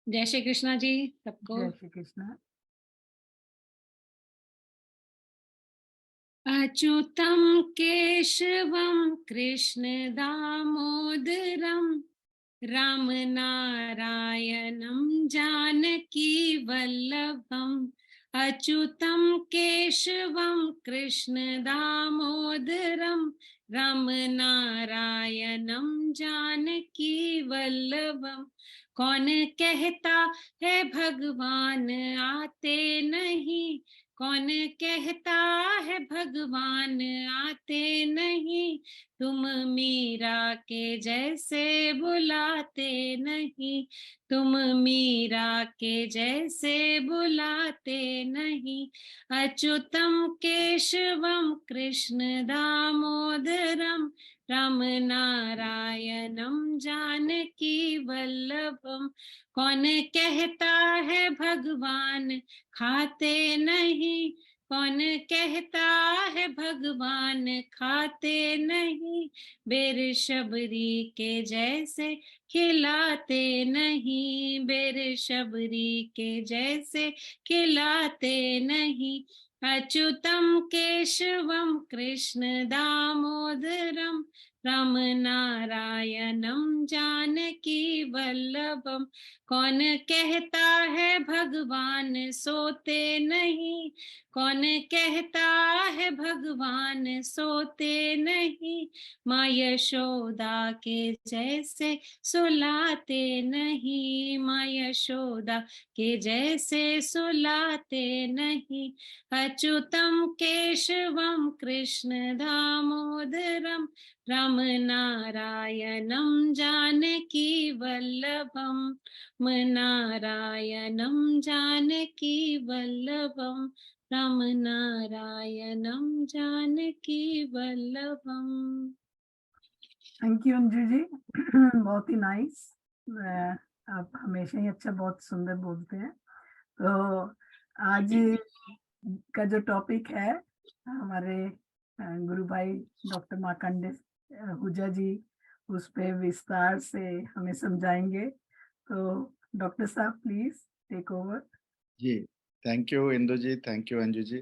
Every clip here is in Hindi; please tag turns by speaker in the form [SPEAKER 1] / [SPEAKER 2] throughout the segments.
[SPEAKER 1] जय श्री कृष्णा जी सबको।
[SPEAKER 2] जय श्री कृष्ण।
[SPEAKER 1] अच्युतं केशवं कृष्ण दामोदरं रामनारायणं जानकी वल्लभम्। अच्युतं केशवं कृष्ण दामोदरं रामनारायणं जानकी वल्लभम्। कौन कहता है भगवान आते नहीं, कौन कहता है भगवान आते नहीं, तुम मीरा के जैसे बुलाते नहीं, तुम मीरा के जैसे बुलाते नहीं। अच्युतम केशवम कृष्ण दामोदरम रामनारायणम जानकी वल्लभम। कौन कहता है भगवान खाते नहीं, कौन कहता है भगवान खाते नहीं, बेर शबरी के जैसे खिलाते नहीं, बेर शबरी के जैसे खिलाते नहीं। अच्युतम केशवम कृष्ण दामोदरम रामनारायणम जानकी वल्लभम। कौन कहता है भगवान सोते नहीं, कौन कहता है भगवान सोते नहीं, माँ यशोदा के जैसे सुलाते नहीं, माँ यशोदा के जैसे सुलाते नहीं। अच्युतम केशवम कृष्ण दामोदरम रामनारायणं जानकी वल्लभम, नारायणं जानकी वल्लभम, रामनारायणं जानकी वल्लभम।
[SPEAKER 2] थैंक यू अंजू जी। बहुत ही नाइस। आप हमेशा ही अच्छा बहुत सुंदर बोलते हैं। तो आज का जो टॉपिक है हमारे गुरु भाई डॉक्टर मार्कंडे हुजा जी उस पे विस्तार से हमें समझाएंगे। तो डॉक्टर साहब प्लीज टेक ओवर।
[SPEAKER 3] जी, thank you Indu ji, thank you Anju ji.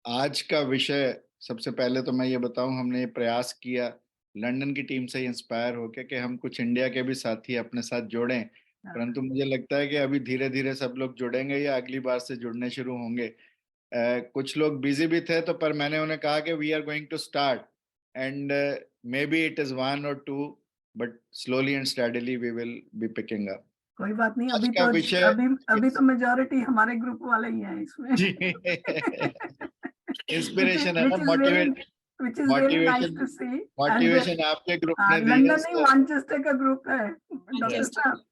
[SPEAKER 3] आज का विषय, सबसे पहले तो मैं ये बताऊं, हमने ये प्रयास किया लंदन की टीम से इंस्पायर होकर कि हम कुछ इंडिया के भी साथी अपने साथ जोड़ें, परंतु मुझे लगता है कि अभी धीरे धीरे सब लोग जुड़ेंगे या अगली बार से जुड़ने शुरू होंगे। कुछ लोग बिजी भी थे, तो पर मैंने उन्हें कहा कि we are going to start and maybe it is 1 or 2, but slowly and steadily we will be picking up.
[SPEAKER 2] कोई बात नहीं,
[SPEAKER 3] आज
[SPEAKER 2] अभी
[SPEAKER 3] का
[SPEAKER 2] तो
[SPEAKER 3] विषय
[SPEAKER 2] अभी तो मेजोरिटी हमारे ग्रुप वाले ही हैं इसमें।
[SPEAKER 3] जी इंस्पिरेशन है ना,
[SPEAKER 2] which is really nice
[SPEAKER 3] motivation
[SPEAKER 2] to see। and
[SPEAKER 3] motivation आपके ग्रुप ने दी है,
[SPEAKER 2] लंदन नहीं,
[SPEAKER 3] so
[SPEAKER 2] मैनचेस्टर का ग्रुप है डॉक्टर साहब।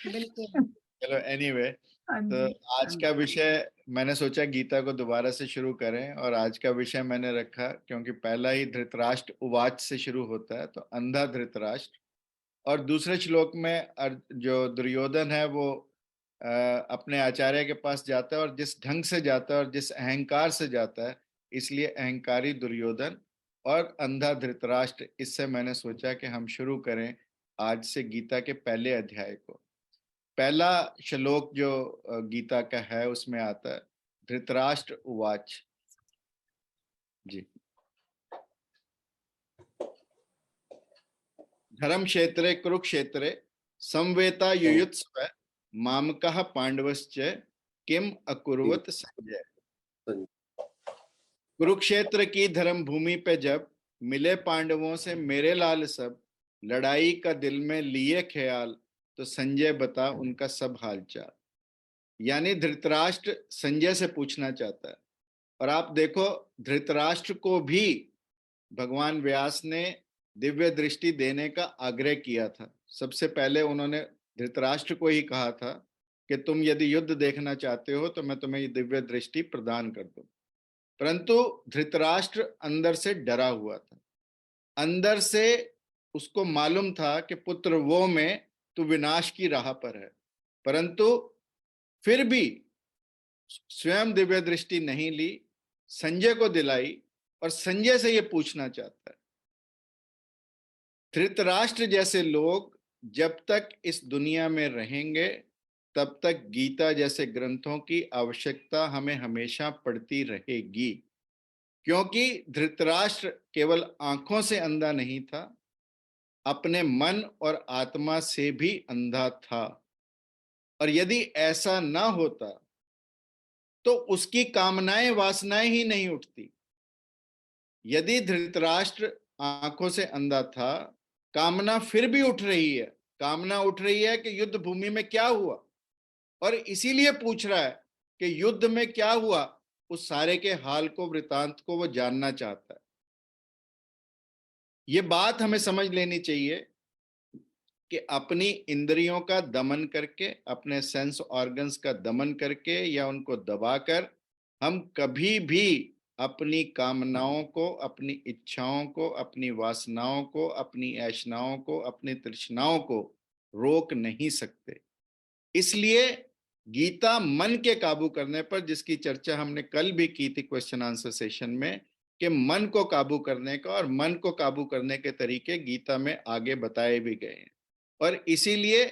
[SPEAKER 1] बिल्कुल।
[SPEAKER 3] चलो एनीवे,
[SPEAKER 2] हाँ
[SPEAKER 3] तो
[SPEAKER 2] जी,
[SPEAKER 3] आज का विषय मैंने सोचा गीता को दोबारा से शुरू करें, और आज का विषय मैंने रखा क्योंकि पहला ही धृतराष्ट्र उवाच से शुरू होता है, तो अंधा धृतराष्ट्र। और दूसरे श्लोक में जो दुर्योधन है वो अपने आचार्य के पास जाता है, और जिस ढंग से जाता है और जिस अहंकार से जाता है, इसलिए अहंकारी दुर्योधन और अंधा धृतराष्ट्र। इससे मैंने सोचा कि हम शुरू करें आज से गीता के पहले अध्याय को। पहला श्लोक जो गीता का है उसमें आता है, धृतराष्ट्र उवाच। जी। धर्म क्षेत्रे कुरुक्षेत्रे समवेता युयुत्सव मामकः पांडवश्च किम अकुर्वत संजय। कुरुक्षेत्र की धर्म भूमि पे जब मिले पांडवों से मेरे लाल सब, लड़ाई का दिल में लिए ख्याल, तो संजय बता उनका सब हालचाल। यानी धृतराष्ट्र संजय से पूछना चाहता है। और आप देखो, धृतराष्ट्र को भी भगवान व्यास ने दिव्य दृष्टि देने का आग्रह किया था। सबसे पहले उन्होंने धृतराष्ट्र को ही कहा था कि तुम यदि युद्ध देखना चाहते हो तो मैं तुम्हें ये दिव्य दृष्टि प्रदान कर दूं। परंतु धृतराष्ट्र अंदर से डरा हुआ था। अंदर से उसको मालूम था कि पुत्र वो में तो विनाश की राह पर है, परंतु फिर भी स्वयं दिव्य दृष्टि नहीं ली, संजय को दिलाई और संजय से ये पूछना चाहता है। धृतराष्ट्र जैसे लोग जब तक इस दुनिया में रहेंगे तब तक गीता जैसे ग्रंथों की आवश्यकता हमें हमेशा पड़ती रहेगी, क्योंकि धृतराष्ट्र केवल आंखों से अंधा नहीं था, अपने मन और आत्मा से भी अंधा था। और यदि ऐसा ना होता तो उसकी कामनाएं वासनाएं ही नहीं उठती। यदि धृतराष्ट्र आंखों से अंधा था, कामना फिर भी उठ रही है। कामना उठ रही है कि युद्ध भूमि में क्या हुआ, और इसीलिए पूछ रहा है कि युद्ध में क्या हुआ, उस सारे के हाल को, वृतांत को वो जानना चाहता है। ये बात हमें समझ लेनी चाहिए कि अपनी इंद्रियों का दमन करके, अपने सेंस ऑर्गन्स का दमन करके या उनको दबाकर हम कभी भी अपनी कामनाओं को, अपनी इच्छाओं को, अपनी वासनाओं को, अपनी ऐशनाओं को, अपनी तृष्णाओं को रोक नहीं सकते। इसलिए गीता मन के काबू करने पर, जिसकी चर्चा हमने कल भी की थी क्वेश्चन आंसर सेशन में, कि मन को काबू करने का और मन को काबू करने के तरीके गीता में आगे बताए भी गए हैं। और इसीलिए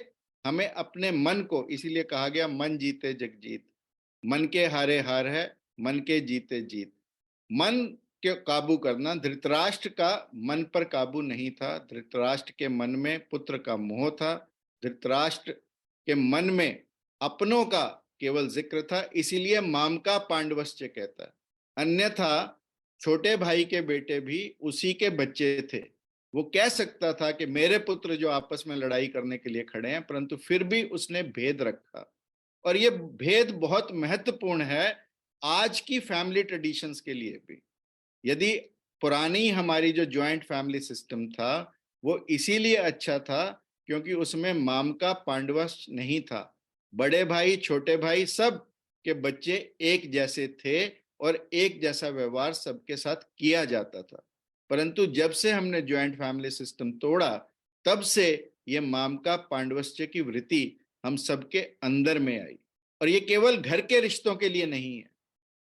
[SPEAKER 3] हमें अपने मन को, इसीलिए कहा गया मन जीते जग जीत, मन के हारे हार है, मन के जीते जीत। मन के काबू करना, धृतराष्ट्र का मन पर काबू नहीं था। धृतराष्ट्र के मन में पुत्र का मोह था, धृतराष्ट्र के मन में अपनों का केवल जिक्र था, इसीलिए मामका पांडवश्च कहता है। अन्यथा छोटे भाई के बेटे भी उसी के बच्चे थे। वो कह सकता था कि मेरे पुत्र जो आपस में लड़ाई करने के लिए खड़े हैं, परंतु फिर भी उसने भेद रखा। और ये भेद बहुत महत्वपूर्ण है आज की फैमिली ट्रेडिशंस के लिए भी। यदि पुरानी हमारी जो ज्वाइंट फैमिली सिस्टम था वो इसीलिए अच्छा था क्योंकि उसमें मामका पांडवश नहीं था। बड़े भाई छोटे भाई सब के बच्चे एक जैसे थे और एक जैसा व्यवहार सबके साथ किया जाता था। परंतु जब से हमने ज्वाइंट फैमिली सिस्टम तोड़ा, तब से ये मामका पांडवश्च की वृत्ति हम सबके अंदर में आई। और ये केवल घर के रिश्तों के लिए नहीं है,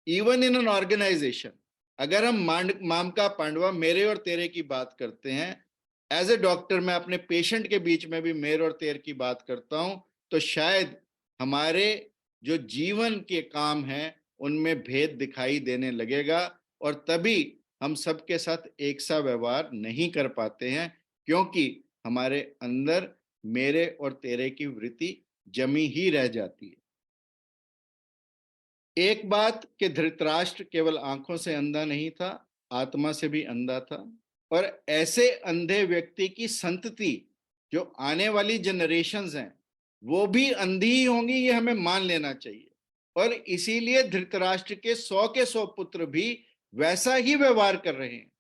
[SPEAKER 3] इवन इन एन ऑर्गेनाइजेशन। अगर हम मामका पांडवा, मेरे और तेरे की बात करते हैं, एज ए डॉक्टर मैं अपने पेशेंट के बीच में भी मेरे और तेरे की बात करता हूं, तो शायद हमारे जो जीवन के काम हैं उनमें भेद दिखाई देने लगेगा, और तभी हम सबके साथ एक सा व्यवहार नहीं कर पाते हैं, क्योंकि हमारे अंदर मेरे और तेरे की वृत्ति जमी ही रह जाती है। एक बात कि धृतराष्ट्र केवल आंखों से अंधा नहीं था, आत्मा से भी अंधा था। और ऐसे अंधे व्यक्ति की संतति, जो आने वाली जनरेशंस हैं, वो भी अंधी ही होंगी, ये हमें मान लेना चाहिए। और इसीलिए धृतराष्ट्र के 100 पुत्र भी वैसा ही व्यवहार कर रहे हैं।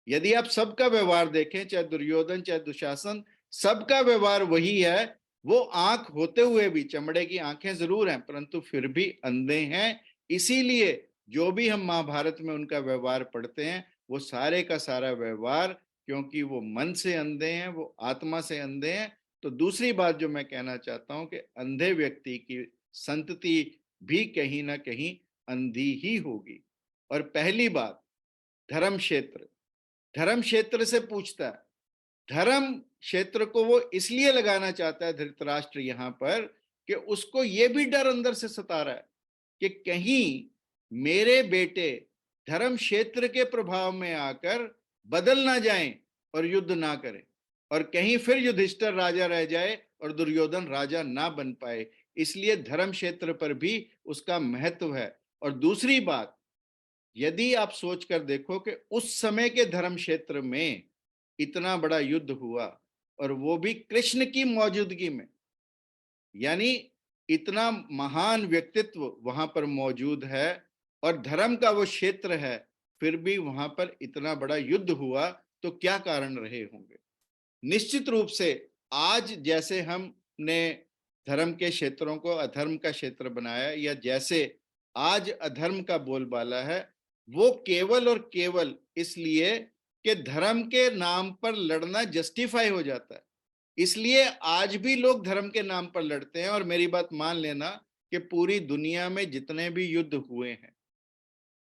[SPEAKER 3] यदि आप सबका व्यवहार देखें, चाहे दुर्योधन चाहे दुशासन, सबका व्यवहार वही है। वो आंख होते हुए भी, चमड़े की आंखें जरूर हैं, परंतु फिर भी अंधे हैं। इसीलिए जो भी हम महाभारत में उनका व्यवहार पढ़ते हैं, वो सारे का सारा व्यवहार, क्योंकि वो मन से अंधे हैं, वो आत्मा से अंधे हैं। तो दूसरी बात जो मैं कहना चाहता हूं कि अंधे व्यक्ति की संतति भी कहीं ना कहीं अंधी ही होगी। और पहली बात, धर्म क्षेत्र, धर्म क्षेत्र से पूछता है। धर्म क्षेत्र को वो इसलिए लगाना चाहता है धृतराष्ट्र यहां पर कि उसको ये भी डर अंदर से सता रहा है कि कहीं मेरे बेटे धर्म क्षेत्र के प्रभाव में आकर बदल ना जाएं और युद्ध ना करें, और कहीं फिर युधिष्ठिर राजा रह जाए और दुर्योधन राजा ना बन पाए। इसलिए धर्म क्षेत्र पर भी उसका महत्व है। और दूसरी बात, यदि आप सोचकर देखो कि उस समय के धर्म क्षेत्र में इतना बड़ा युद्ध हुआ, और वो भी कृष्ण की मौजूदगी में, यानी इतना महान व्यक्तित्व वहां पर मौजूद है और धर्म का वो क्षेत्र है, फिर भी वहां पर इतना बड़ा युद्ध हुआ, तो क्या कारण रहे होंगे। निश्चित रूप से आज जैसे हमने धर्म के क्षेत्रों को अधर्म का क्षेत्र बनाया, या जैसे आज अधर्म का बोलबाला है, वो केवल और केवल इसलिए कि धर्म के नाम पर लड़ना जस्टिफाई हो जाता है। इसलिए आज भी लोग धर्म के नाम पर लड़ते हैं। और मेरी बात मान लेना कि पूरी दुनिया में जितने भी युद्ध हुए हैं,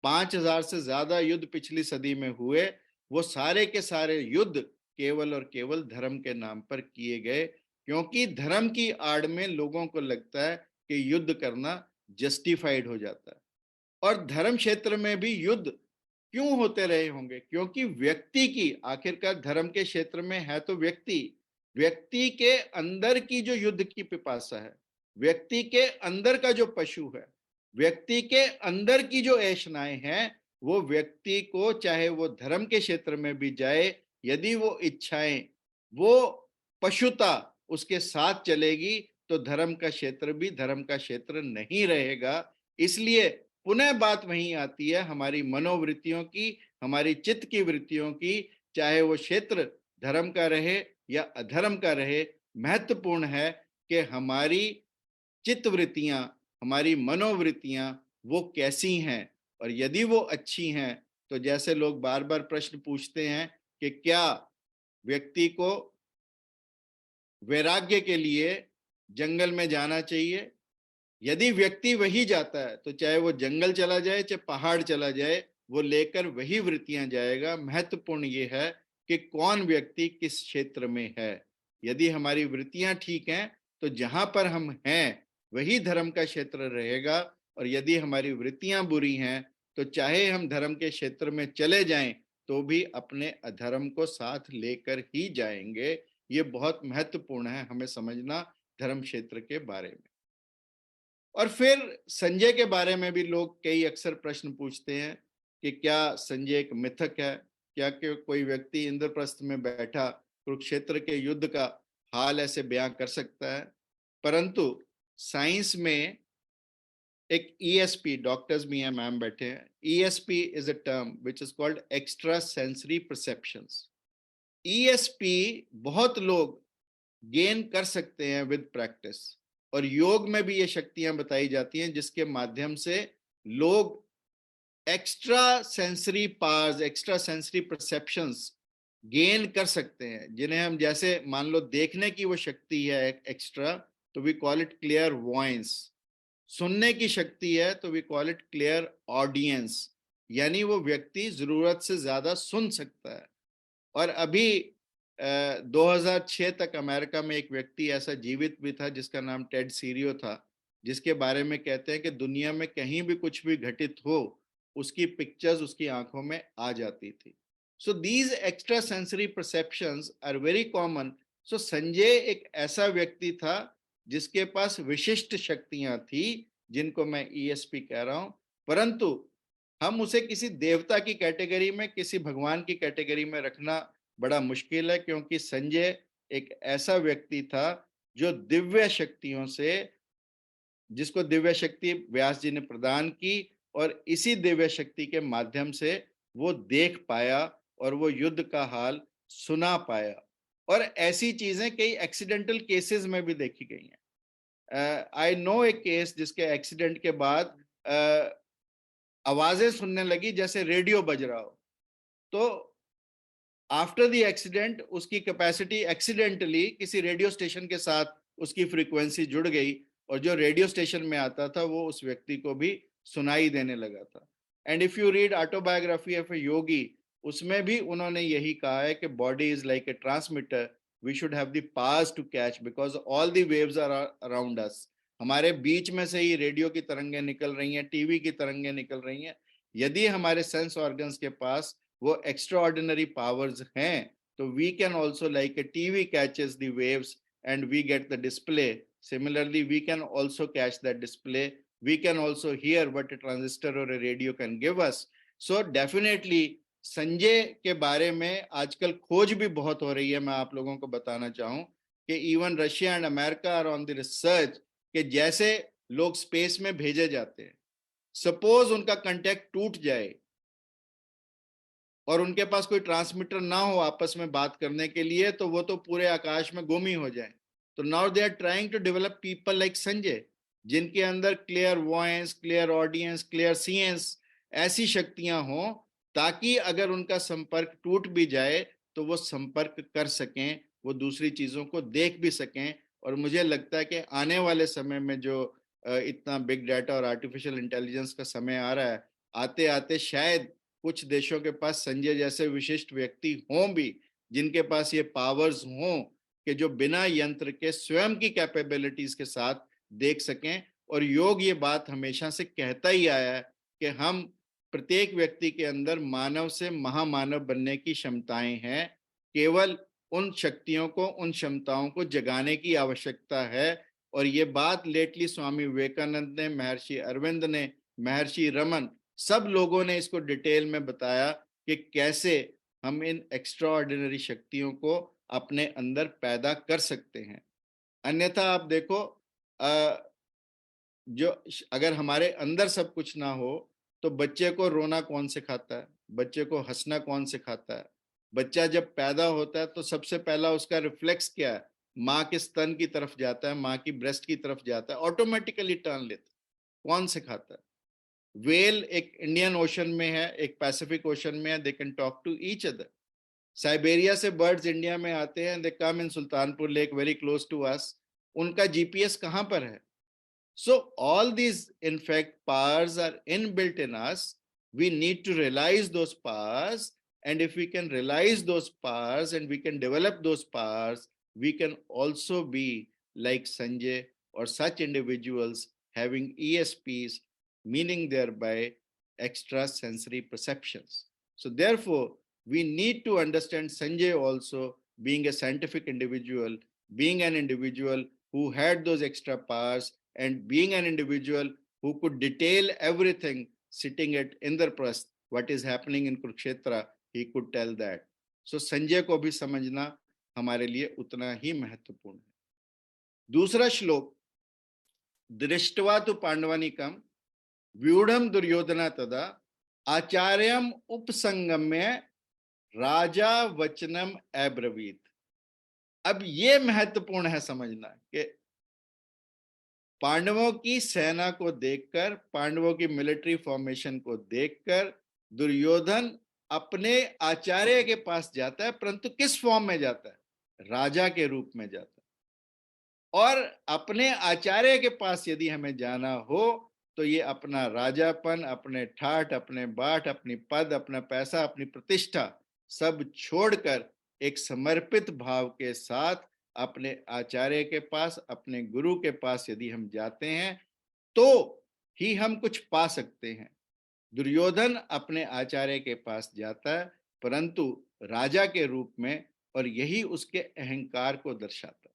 [SPEAKER 3] 5000 से ज्यादा युद्ध पिछली सदी में हुए, वो सारे के सारे युद्ध केवल और केवल धर्म के नाम पर किए गए। क्योंकि धर्म की आड़ में लोगों को लगता है कि युद्ध करना जस्टिफाइड हो जाता है। और धर्म क्षेत्र में भी युद्ध क्यों होते रहे होंगे? क्योंकि व्यक्ति की, आखिरकार धर्म के क्षेत्र में है तो व्यक्ति, व्यक्ति के अंदर की जो युद्ध की पिपासा है, व्यक्ति के अंदर का जो पशु है, व्यक्ति के अंदर की जो ऐशनाएं हैं, वो व्यक्ति को, चाहे वो धर्म के क्षेत्र में भी जाए, यदि वो इच्छाएं, वो पशुता उसके साथ चलेगी, तो धर्म का क्षेत्र भी धर्म का क्षेत्र नहीं रहेगा। इसलिए पुनः बात वहीं आती है हमारी मनोवृत्तियों की, हमारी चित्त की वृत्तियों की, चाहे वो क्षेत्र धर्म का रहे या अधर्म का रहे। महत्वपूर्ण है कि हमारी चित्त वृत्तियां, हमारी मनोवृत्तियां वो कैसी हैं, और यदि वो अच्छी हैं तो जैसे लोग बार बार प्रश्न पूछते हैं कि क्या व्यक्ति को वैराग्य के लिए जंगल में जाना चाहिए, यदि व्यक्ति वही जाता है तो चाहे वो जंगल चला जाए चाहे पहाड़ चला जाए, वो लेकर वही वृत्तियां जाएगा। महत्वपूर्ण ये है कि कौन व्यक्ति किस क्षेत्र में है। यदि हमारी वृत्तियां ठीक हैं तो जहां पर हम हैं वही धर्म का क्षेत्र रहेगा, और यदि हमारी वृत्तियां बुरी हैं तो चाहे हम धर्म के क्षेत्र में चले जाएं तो भी अपने अधर्म को साथ लेकर ही जाएंगे। ये बहुत महत्वपूर्ण है हमें समझना धर्म क्षेत्र के बारे में। और फिर संजय के बारे में भी लोग कई अक्सर प्रश्न पूछते हैं कि क्या संजय एक मिथक है, क्या कि कोई व्यक्ति इंद्रप्रस्थ में बैठा कुरुक्षेत्र के युद्ध का हाल ऐसे बयां कर सकता है? परंतु साइंस में एक ईएसपी, डॉक्टर्स भी हैं, मैम बैठे हैं, ESP is a term which is called extra sensory perceptions. ESP बहुत लोग गेन कर सकते हैं विद प्रैक्टिस, और योग में भी ये शक्तियां बताई जाती हैं जिसके माध्यम से लोग extra sensory powers, extra sensory perceptions gain कर सकते हैं, जिन्हें हम, जैसे मान लो देखने की वो शक्ति है एक्स्ट्रा, तो we call it clear voice. सुनने की शक्ति है तो we call it clear audience, यानी वो व्यक्ति जरूरत से ज्यादा सुन सकता है। और अभी 2006 तक अमेरिका में एक व्यक्ति ऐसा जीवित भी था जिसका नाम टेड सीरियो था, जिसके बारे में कहते हैं कि दुनिया में कहीं भी कुछ भी घटित हो उसकी पिक्चर्स उसकी आंखों में आ जाती थी। So these extra sensory perceptions are very common. So Sanjay एक ऐसा व्यक्ति था जिसके पास विशिष्ट शक्तियां थी, जिनको मैं ईएसपी कह रहा हूं, परंतु हम उसे किसी देवता की कैटेगरी में, किसी भगवान की कैटेगरी में रखना बड़ा मुश्किल है, क्योंकि संजय एक ऐसा व्यक्ति था जो दिव्य शक्तियों से, जिसको दिव्य शक्ति व्यास जी ने प्रदान की, और इसी दिव्य शक्ति के माध्यम से वो देख पाया और वो युद्ध का हाल सुना पाया। और ऐसी चीजें कई एक्सीडेंटल केसेस में भी देखी गई हैं। आई नो एक केस जिसके एक्सीडेंट के बाद आवाजें सुनने लगी जैसे रेडियो बज रहा हो, तो आफ्टर द एक्सीडेंट उसकी कैपेसिटी एक्सीडेंटली किसी रेडियो स्टेशन के साथ उसकी फ्रीक्वेंसी जुड़ गई, और जो रेडियो स्टेशन में आता था वो उस व्यक्ति को भी सुनाई देने लगा था। And if you read autobiography of a Yogi, उसमें भी उन्होंने यही कहा है कि body is like a transmitter, we should have the powers to catch because all the waves are around us. हमारे बीच में से ही रेडियो की तरंगें निकल रही हैं, टीवी की तरंगें निकल रही हैं। यदि हमारे सेंस ऑर्गन्स के पास वो एक्स्ट्राऑर्डिनरी पावर्स हैं तो we can also, like a TV catches the waves and we get the display, similarly we can also catch that display, we can also hear what a transistor or a radio can give us. So definitely Sanjay के बारे में आजकल खोज भी बहुत हो रही है। मैं आप लोगों को बताना चाहूं कि even Russia and America are on the research कि जैसे लोग स्पेस में भेजे जाते हैं, सपोज उनका कांटेक्ट टूट जाए और उनके पास कोई ट्रांसमीटर ना हो आपस में बात करने के लिए, तो वो तो पूरे आकाश में गुम ही हो जाए। तो now they are trying to develop people like Sanjay, जिनके अंदर clear voice, clear audience, clear science, ऐसी शक्तियां हो ताकि अगर उनका संपर्क टूट भी जाए तो वो संपर्क कर सकें, वो दूसरी चीजों को देख भी सकें। और मुझे लगता है कि आने वाले समय में जो इतना बिग डाटा और आर्टिफिशियल इंटेलिजेंस का समय आ रहा है, आते आते शायद कुछ देशों के पास संजय जैसे विशिष्ट व्यक्ति हों भी, जिनके पास ये पावर्स हों कि जो बिना यंत्र के स्वयं की कैपेबिलिटीज के साथ देख सकें। और योग ये बात हमेशा से कहता ही आया है कि हम प्रत्येक व्यक्ति के अंदर मानव से महामानव बनने की क्षमताएं हैं, केवल उन शक्तियों को, उन क्षमताओं को जगाने की आवश्यकता है। और ये बात लेटली स्वामी विवेकानंद ने, महर्षि अरविंद ने, महर्षि रमन, सब लोगों ने इसको डिटेल में बताया कि कैसे हम इन एक्स्ट्रा ऑर्डिनरी शक्तियों को अपने अंदर पैदा कर सकते हैं। अन्यथा आप देखो, जो अगर हमारे अंदर सब कुछ ना हो तो बच्चे को रोना कौन सिखाता है, बच्चे को हंसना कौन सिखाता है? बच्चा जब पैदा होता है तो सबसे पहला उसका रिफ्लेक्स क्या है? माँ के स्तन की तरफ जाता है, माँ की ब्रेस्ट की तरफ जाता है, ऑटोमेटिकली टर्न लेता है। कौन सिखाता है? वेल एक इंडियन ओशन में है, एक पैसिफिक ओशन में है, they can talk to each other. Siberia से बर्ड्स इंडिया में आते हैं, they come in Sultanpur lake very close to us. उनका जीपीएस कहां पर है? So all these in fact powers are inbuilt in us. We need to realize those powers, and if we can realize those powers and we can develop those powers, we can also be like Sanjay or such individuals having ESPs, meaning thereby extra sensory perceptions. So therefore we need to understand Sanjay also being a scientific individual, being an individual who had those extra powers, and being an individual who could detail everything sitting at Indraprasth, what is happening in Kurukshetra, he could tell that. So Sanjay को भी समझना हमारे लिए उतना ही महत्वपूर्ण है। दूसरा श्लोक, दृष्ट्वा तु पांडवानिकम व्यूढ़म दुर्योधना तदा आचार्यम उपसंगम्य राजा वचनम अब्रवीत। अब ये महत्वपूर्ण है समझना कि पांडवों की सेना को देखकर, पांडवों की मिलिट्री फॉर्मेशन को देखकर दुर्योधन अपने आचार्य के पास जाता है, परंतु किस फॉर्म में जाता है? राजा के रूप में जाता है। और अपने आचार्य के पास यदि हमें जाना हो तो ये अपना राजापन, अपने ठाठ, अपने बाट, अपनी पद, अपना पैसा, अपनी प्रतिष्ठा सब छोड़कर एक समर्पित भाव के साथ अपने आचार्य के पास, अपने गुरु के पास यदि हम जाते हैं तो ही हम कुछ पा सकते हैं। दुर्योधन अपने आचार्य के पास जाता है परंतु राजा के रूप में, और यही उसके अहंकार को दर्शाता है।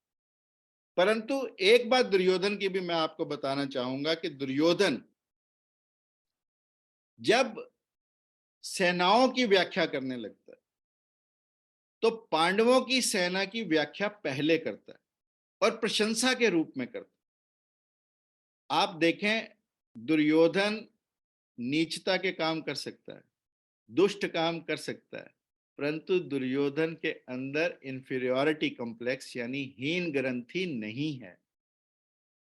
[SPEAKER 3] परंतु एक बात दुर्योधन की भी मैं आपको बताना चाहूंगा कि दुर्योधन जब सेनाओं की व्याख्या करने लगता है तो पांडवों की सेना की व्याख्या पहले करता है और प्रशंसा के रूप में करता है। आप देखें, दुर्योधन नीचता के काम कर सकता है, दुष्ट काम कर सकता है, परंतु दुर्योधन के अंदर इंफीरियॉरिटी कॉम्प्लेक्स यानी हीन ग्रंथि नहीं है।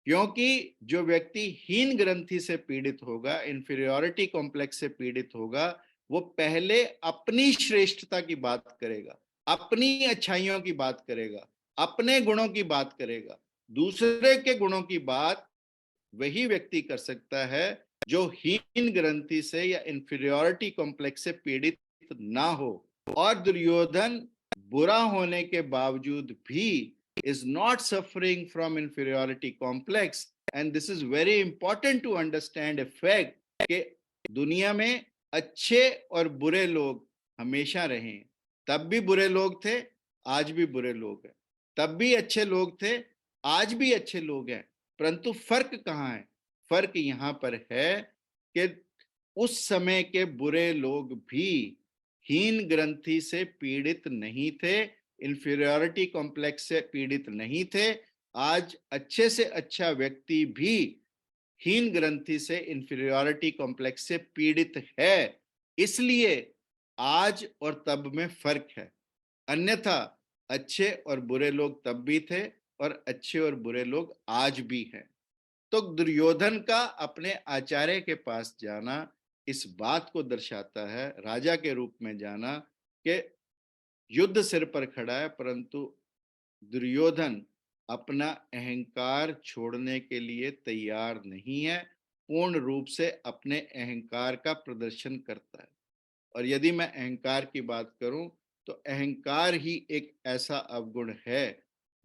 [SPEAKER 3] क्योंकि जो व्यक्ति हीन ग्रंथि से पीड़ित होगा, इंफीरियॉरिटी कॉम्प्लेक्स से पीड़ित होगा, वो पहले अपनी श्रेष्ठता की बात करेगा, अपनी अच्छाइयों की बात करेगा, अपने गुणों की बात करेगा। दूसरे के गुणों की बात वही व्यक्ति कर सकता है जो हीन ग्रंथि से या इंफीरियॉरिटी कॉम्प्लेक्स से पीड़ित ना हो। और दुर्योधन बुरा होने के बावजूद भी is not suffering from inferiority complex, and this is very important to understand a fact कि दुनिया में अच्छे और बुरे लोग हमेशा रहे हैं। तब भी बुरे लोग थे, आज भी बुरे लोग हैं, तब भी अच्छे लोग थे, आज भी अच्छे लोग हैं। परंतु फर्क कहाँ है? फर्क यहाँ पर है कि उस समय के बुरे लोग भी हीन ग्रंथि से पीड़ित नहीं थे, इंफीरियॉरिटी कॉम्प्लेक्स से पीड़ित नहीं थे। आज अच्छे से अच्छा व्यक्ति भी हीन ग्रंथि से, इंफीरियॉरिटी कॉम्प्लेक्स से पीड़ित है। इसलिए आज और तब में फर्क है। अन्यथा अच्छे और बुरे लोग तब भी थे और अच्छे और बुरे लोग आज भी हैं। तो दुर्योधन का अपने आचार्य के पास जाना इस बात को दर्शाता है, राजा के रूप में जाना, कि युद्ध सिर पर खड़ा है परंतु दुर्योधन अपना अहंकार छोड़ने के लिए तैयार नहीं है, पूर्ण रूप से अपने अहंकार का प्रदर्शन करता है। और यदि मैं अहंकार की बात करूं तो अहंकार ही एक ऐसा अवगुण है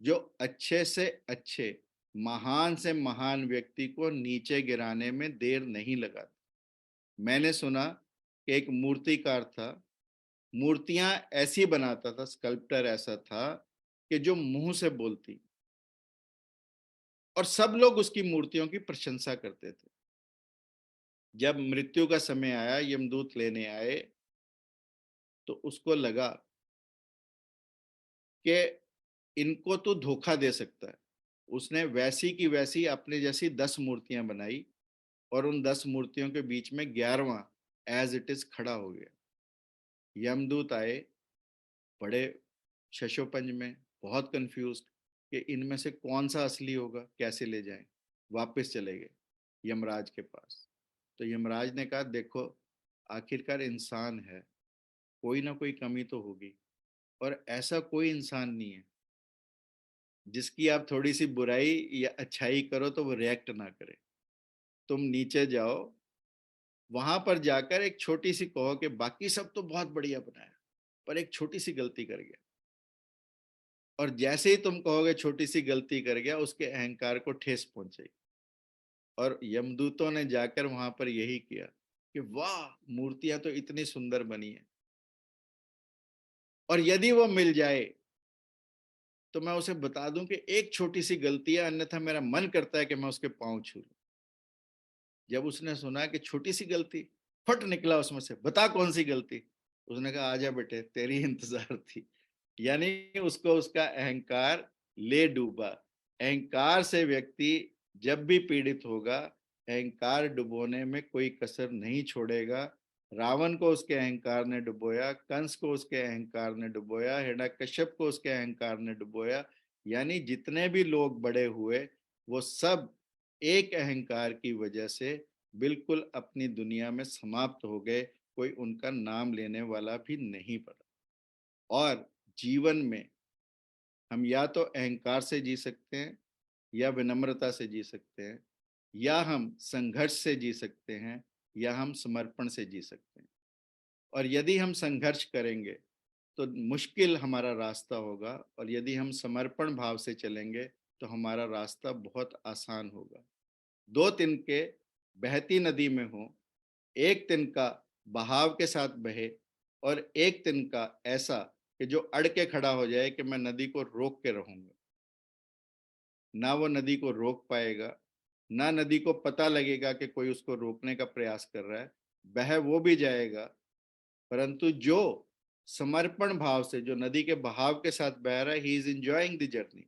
[SPEAKER 3] जो अच्छे से अच्छे, महान से महान व्यक्ति को नीचे गिराने में देर नहीं लगाता। मैंने सुना कि एक मूर्तिकार था, मूर्तियां ऐसी बनाता था, स्कल्प्टर ऐसा था कि जो मुंह से बोलती, और सब लोग उसकी मूर्तियों की प्रशंसा करते थे। जब मृत्यु का समय आया, यमदूत लेने आए, तो उसको लगा कि इनको तो धोखा दे सकता है। उसने वैसी की वैसी अपने जैसी 10 मूर्तियां बनाई, और उन 10 मूर्तियों के बीच में 11वां एज इट इज खड़ा हो गया। यमदूत आए, बड़े शशोपंज में, बहुत कंफ्यूज कि इनमें से कौन सा असली होगा, कैसे ले जाएं। वापस चले गए यमराज के पास। तो यमराज ने कहा, देखो, आखिरकार इंसान है, कोई ना कोई कमी तो होगी, और ऐसा कोई इंसान नहीं है जिसकी आप थोड़ी सी बुराई या अच्छाई करो तो वो रिएक्ट ना करे। तुम नीचे जाओ, वहां पर जाकर एक छोटी सी कहो कि बाकी सब तो बहुत बढ़िया बनाया, पर एक छोटी सी गलती कर गया। और जैसे ही तुम कहोगे छोटी सी गलती कर गया, उसके अहंकार को ठेस पहुंचेगी। और यमदूतों ने जाकर वहां पर यही किया कि वाह, मूर्तियां तो इतनी सुंदर बनी है, और यदि वो मिल जाए तो मैं उसे बता दूं कि एक छोटी सी गलती है, अन्यथा मेरा मन करता है कि मैं उसके पांव छू लूं। जब उसने सुना कि छोटी सी गलती, फट निकला उसमें से, बता कौन सी गलती। उसने कहा, आजा बेटे, तेरी इंतजार थी। यानी उसको उसका अहंकार ले डूबा। अहंकार से व्यक्ति जब भी पीड़ित होगा, अहंकार डुबोने में कोई कसर नहीं छोड़ेगा। रावण को उसके अहंकार ने डुबोया, कंस को उसके अहंकार ने डुबोया, हिरण्यकश्यप को उसके अहंकार ने डुबोया। यानी जितने भी लोग बड़े हुए, वो सब एक अहंकार की वजह से बिल्कुल अपनी दुनिया में समाप्त हो गए। कोई उनका नाम लेने वाला भी नहीं पड़ा। और जीवन में हम या तो अहंकार से जी सकते हैं, या विनम्रता से जी सकते हैं, या हम संघर्ष से जी सकते हैं, या हम समर्पण से जी सकते हैं। और यदि हम संघर्ष करेंगे तो मुश्किल हमारा रास्ता होगा, और यदि हम समर्पण भाव से चलेंगे तो हमारा रास्ता बहुत आसान होगा। दो तिनके बहती नदी में हो, एक तिनका बहाव के साथ बहे, और एक तिनका ऐसा कि जो अड़ के खड़ा हो जाए कि मैं नदी को रोक के रहूंगा। ना वो नदी को रोक पाएगा, ना नदी को पता लगेगा कि कोई उसको रोकने का प्रयास कर रहा है। बह वो भी जाएगा, परंतु जो समर्पण भाव से, जो नदी के बहाव के साथ बह रहा है, he is enjoying the journey.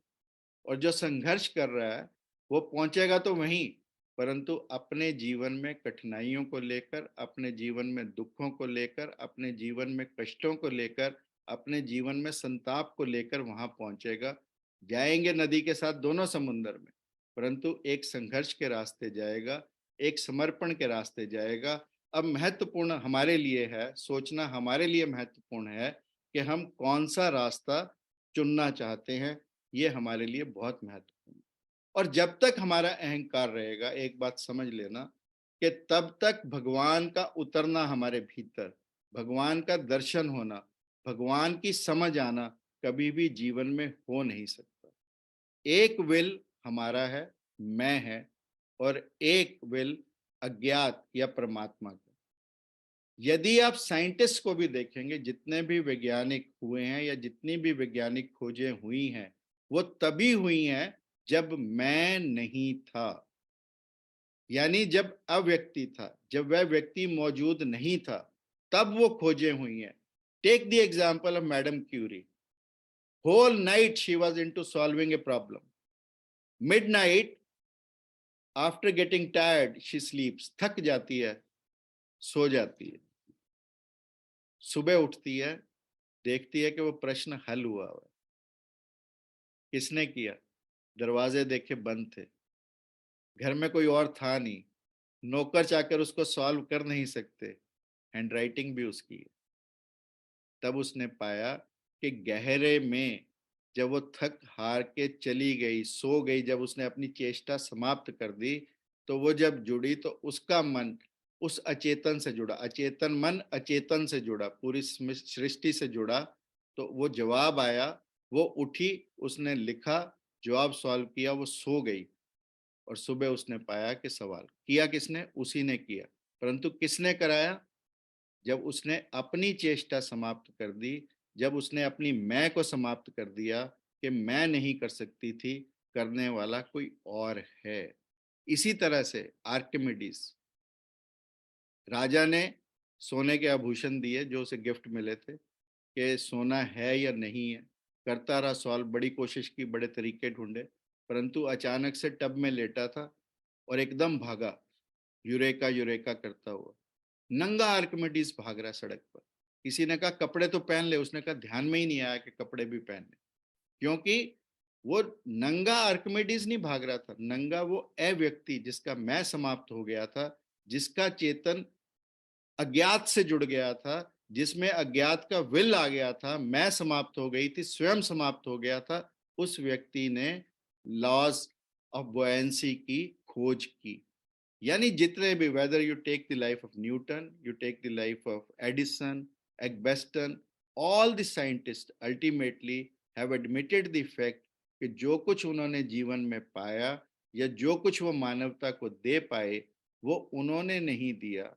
[SPEAKER 3] और जो संघर्ष कर रहा है, वो पहुंचेगा तो वहीं, परंतु अपने जीवन में कठिनाइयों को लेकर, अपने जीवन में दुखों को लेकर, अपने जीवन में कष्टों को लेकर, अपने जीवन में संताप को लेकर वहां पहुंचेगा। जाएंगे नदी के साथ दोनों समुन्द्र में, परंतु एक संघर्ष के रास्ते जाएगा, एक समर्पण के रास्ते जाएगा। अब महत्वपूर्ण हमारे लिए है, सोचना हमारे लिए महत्वपूर्ण है कि हम कौन सा रास्ता चुनना चाहते हैं। ये हमारे लिए बहुत महत्वपूर्ण है। और जब तक हमारा अहंकार रहेगा, एक बात समझ लेना, कि तब तक भगवान का उतरना हमारे भीतर, भगवान का दर्शन होना, भगवान की समझ आना कभी भी जीवन में हो नहीं सकता। एक विल हमारा है, मैं है, और एक विल अज्ञात या परमात्मा का। यदि आप साइंटिस्ट को भी देखेंगे, जितने भी वैज्ञानिक हुए हैं या जितनी भी वैज्ञानिक खोजें हुई हैं, वो तभी हुई हैं जब मैं नहीं था। यानी जब अव्यक्ति था, जब वह व्यक्ति मौजूद नहीं था, तब वो खोजें हुई हैं। Take the example of madam Curie. Whole night she was into solving a problem. Midnight, after getting tired, she sleeps. थक जाती है, सो जाती है। सुबह उठती है, देखती है कि वो प्रश्न हल हुआ है। किसने किया? दरवाजे देखे बंद थे, घर में कोई और था नहीं, नौकर चाकर उसको सॉल्व कर नहीं सकते, हैंडराइटिंग भी उसकी है। तब उसने पाया कि गहरे में जब वो थक हार के चली गई, सो गई, जब उसने अपनी चेष्टा समाप्त कर दी, तो वो जब जुड़ी तो उसका मन उस अचेतन से जुड़ा, अचेतन मन अचेतन से जुड़ा, पूरी सृष्टि से जुड़ा। तो वो जवाब आया, वो उठी, उसने लिखा, जवाब सॉल्व किया, वो सो गई और सुबह उसने पाया कि सवाल किया किसने, उसी ने किया। परंतु किसने कराया? जब उसने अपनी चेष्टा समाप्त कर दी, जब उसने अपनी मैं को समाप्त कर दिया कि मैं नहीं कर सकती थी, करने वाला कोई और है। इसी तरह से आर्किमिडीज, राजा ने सोने के आभूषण दिए जो उसे गिफ्ट मिले थे कि सोना है या नहीं है, करता रहा सॉल्व, बड़ी कोशिश की, बड़े तरीके ढूंढे, परंतु अचानक से टब में लेटा था और एकदम भागा, यूरेका यूरेका करता हुआ। नंगा आर्किमिडीज भाग रहा सड़क पर। किसी ने कहा कपड़े तो पहन ले, उसने कहा ध्यान में ही नहीं आया कि कपड़े भी पहन ले, क्योंकि वो नंगा आर्किमिडीज नहीं भाग रहा था, नंगा वो ए व्यक्ति जिसका मैं समाप्त हो गया था, जिसका चेतन अज्ञात से जुड़ गया था, जिसमें अज्ञात का विल आ गया था, मैं समाप्त हो गई थी, स्वयं समाप्त हो गया था, उस व्यक्ति ने लॉज ऑफ बुएंसी की खोज की। यानी जितने भी, whether you take the life of Newton, you take the life of Edison, एग्बेस्टन, all the scientist ultimately have admitted the fact कि जो कुछ उन्होंने जीवन में पाया या जो कुछ वो मानवता को दे पाए, वो उन्होंने नहीं दिया,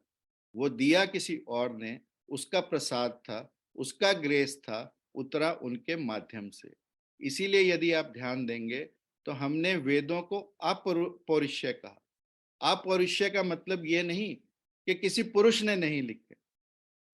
[SPEAKER 3] वो दिया किसी और ने, उसका प्रसाद था, उसका ग्रेस था, उतरा उनके माध्यम से। इसीलिए यदि आप ध्यान देंगे तो हमने वेदों को अपौरुष्य कहा। अपौरुष्य का मतलब ये नहीं कि किसी पुरुष ने नहीं लिखे,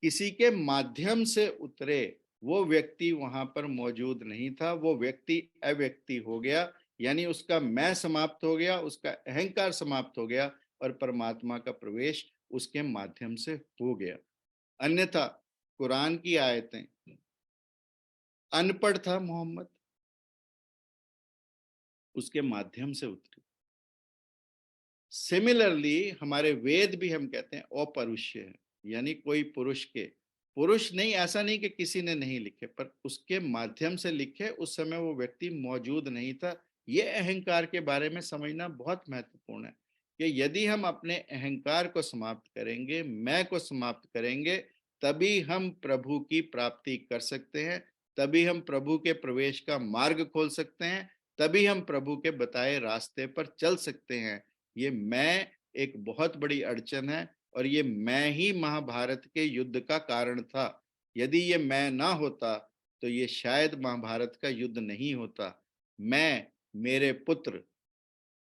[SPEAKER 3] किसी के माध्यम से उतरे, वो व्यक्ति वहां पर मौजूद नहीं था, वो व्यक्ति अव्यक्ति हो गया, यानी उसका मैं समाप्त हो गया, उसका अहंकार समाप्त हो गया और परमात्मा का प्रवेश उसके माध्यम से हो गया। अन्यथा कुरान की आयतें, अनपढ़ था मोहम्मद, उसके माध्यम से उतरी। सिमिलरली हमारे वेद भी हम कहते हैं अपरुष्य है, यानी कोई पुरुष के, पुरुष नहीं, ऐसा नहीं कि किसी ने नहीं लिखे, पर उसके माध्यम से लिखे, उस समय वो व्यक्ति मौजूद नहीं था। ये अहंकार के बारे में समझना बहुत महत्वपूर्ण है कि यदि हम अपने अहंकार को समाप्त करेंगे, मैं को समाप्त करेंगे, तभी हम प्रभु की प्राप्ति कर सकते हैं, तभी हम प्रभु के प्रवेश का मार्ग खोल सकते हैं, तभी हम प्रभु के बताए रास्ते पर चल सकते हैं। ये मैं एक बहुत बड़ी अड़चन है और ये मैं ही महाभारत के युद्ध का कारण था। यदि ये मैं ना होता तो ये शायद महाभारत का युद्ध नहीं होता। मैं, मेरे पुत्र,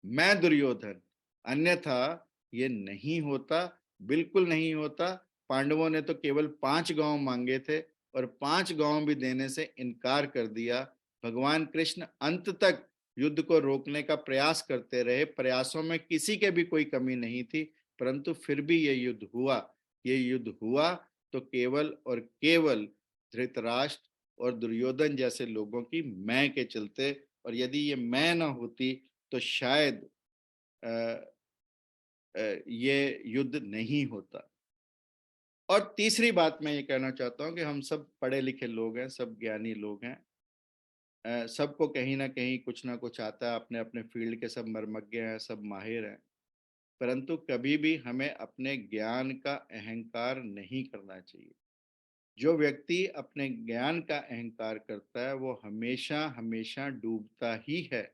[SPEAKER 3] मैं दुर्योधन, अन्यथा ये नहीं होता, बिल्कुल नहीं होता। पांडवों ने तो केवल 5 गांव मांगे थे और 5 गांव भी देने से इनकार कर दिया। भगवान कृष्ण अंत तक युद्ध को रोकने का प्रयास करते रहे, प्रयासों में किसी के भी कोई कमी नहीं थी, परंतु फिर भी ये युद्ध हुआ। ये युद्ध हुआ तो केवल और केवल धृतराष्ट्र और दुर्योधन जैसे लोगों की मैं के चलते, और यदि ये मैं ना होती तो शायद ये युद्ध नहीं होता। और तीसरी बात मैं ये कहना चाहता हूँ कि हम सब पढ़े लिखे लोग हैं, सब ज्ञानी लोग हैं, सबको कहीं ना कहीं कुछ ना कुछ आता है, अपने अपने फील्ड के सब मर्मज्ञ हैं, सब माहिर हैं, परंतु कभी भी हमें अपने ज्ञान का अहंकार नहीं करना चाहिए। जो व्यक्ति अपने ज्ञान का अहंकार करता है वो हमेशा हमेशा डूबता ही है।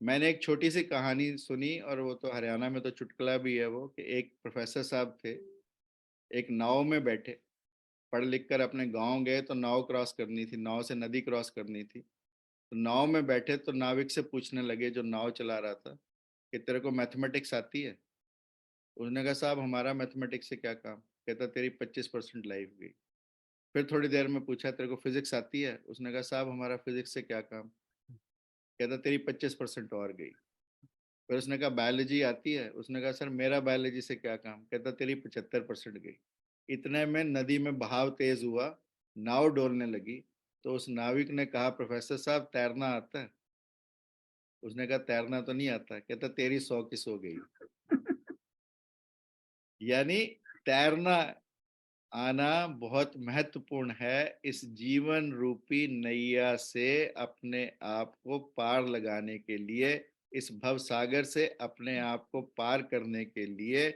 [SPEAKER 3] मैंने एक छोटी सी कहानी सुनी, और वो तो हरियाणा में तो चुटकुला भी है वो, कि एक प्रोफेसर साहब थे, एक नाव में बैठे, पढ़ लिख कर अपने गांव गए तो नाव क्रॉस करनी थी, नाव से नदी क्रॉस करनी थी, तो नाव में बैठे तो नाविक से पूछने लगे जो नाव चला रहा था कि तेरे को मैथमेटिक्स आती है? उसने कहा साहब हमारा मैथमेटिक्स से क्या काम। कहता तेरी 25% लाइफ गई। फिर थोड़ी देर में पूछा तेरे को फिजिक्स आती है? उसने कहा साहब हमारा फिजिक्स से क्या काम। कहता तेरी 25% और गई। फिर उसने कहा बायोलॉजी आती है? उसने कहा सर मेरा बायोलॉजी से क्या काम। कहता तेरी 75% गई। इतने में नदी में बहाव तेज हुआ, नाव डोलने लगी, तो उस नाविक ने कहा प्रोफेसर साहब तैरना आता है? उसने कहा तैरना तो नहीं आता। कहता तेरी 100 की 100 गई। यानी तैरना आना बहुत महत्वपूर्ण है। इस जीवन रूपी नैया से अपने आप को पार लगाने के लिए, इस भव सागर से अपने आप को पार करने के लिए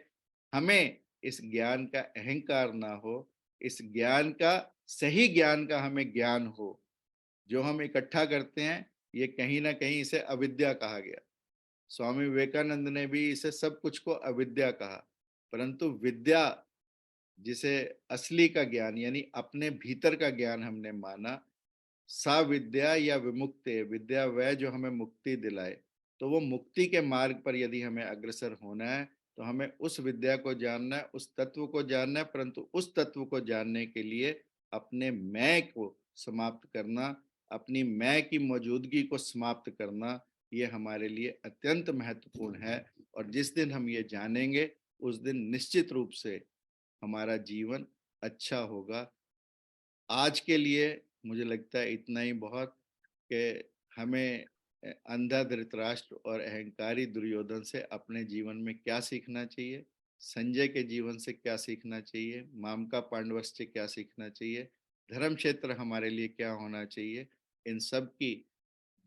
[SPEAKER 3] हमें इस ज्ञान का अहंकार ना हो, इस ज्ञान का, सही ज्ञान का हमें ज्ञान हो, जो हम इकट्ठा करते हैं, ये कहीं ना कहीं इसे अविद्या कहा गया। स्वामी विवेकानंद ने भी इसे सब कुछ को अविद्या कहा। परंतु विद्या, जिसे असली का ज्ञान यानी अपने भीतर का ज्ञान हमने माना, सा विद्या या विमुक्ति, विद्या वह जो हमें मुक्ति दिलाए। तो वो मुक्ति के मार्ग पर यदि हमें अग्रसर होना है तो हमें उस विद्या को जानना है, उस तत्व को जानना है। परंतु उस तत्व को जानने के लिए अपने मैं को समाप्त करना, अपनी मैं की मौजूदगी को समाप्त करना, ये हमारे लिए अत्यंत महत्वपूर्ण है। और जिस दिन हम ये जानेंगे उस दिन निश्चित रूप से हमारा जीवन अच्छा होगा। आज के लिए मुझे लगता है इतना ही बहुत, कि हमें अंधा धृतराष्ट्र और अहंकारी दुर्योधन से अपने जीवन में क्या सीखना चाहिए, संजय के जीवन से क्या सीखना चाहिए, मामका पांडवस से क्या सीखना चाहिए, धर्म क्षेत्र हमारे लिए क्या होना चाहिए, इन सब की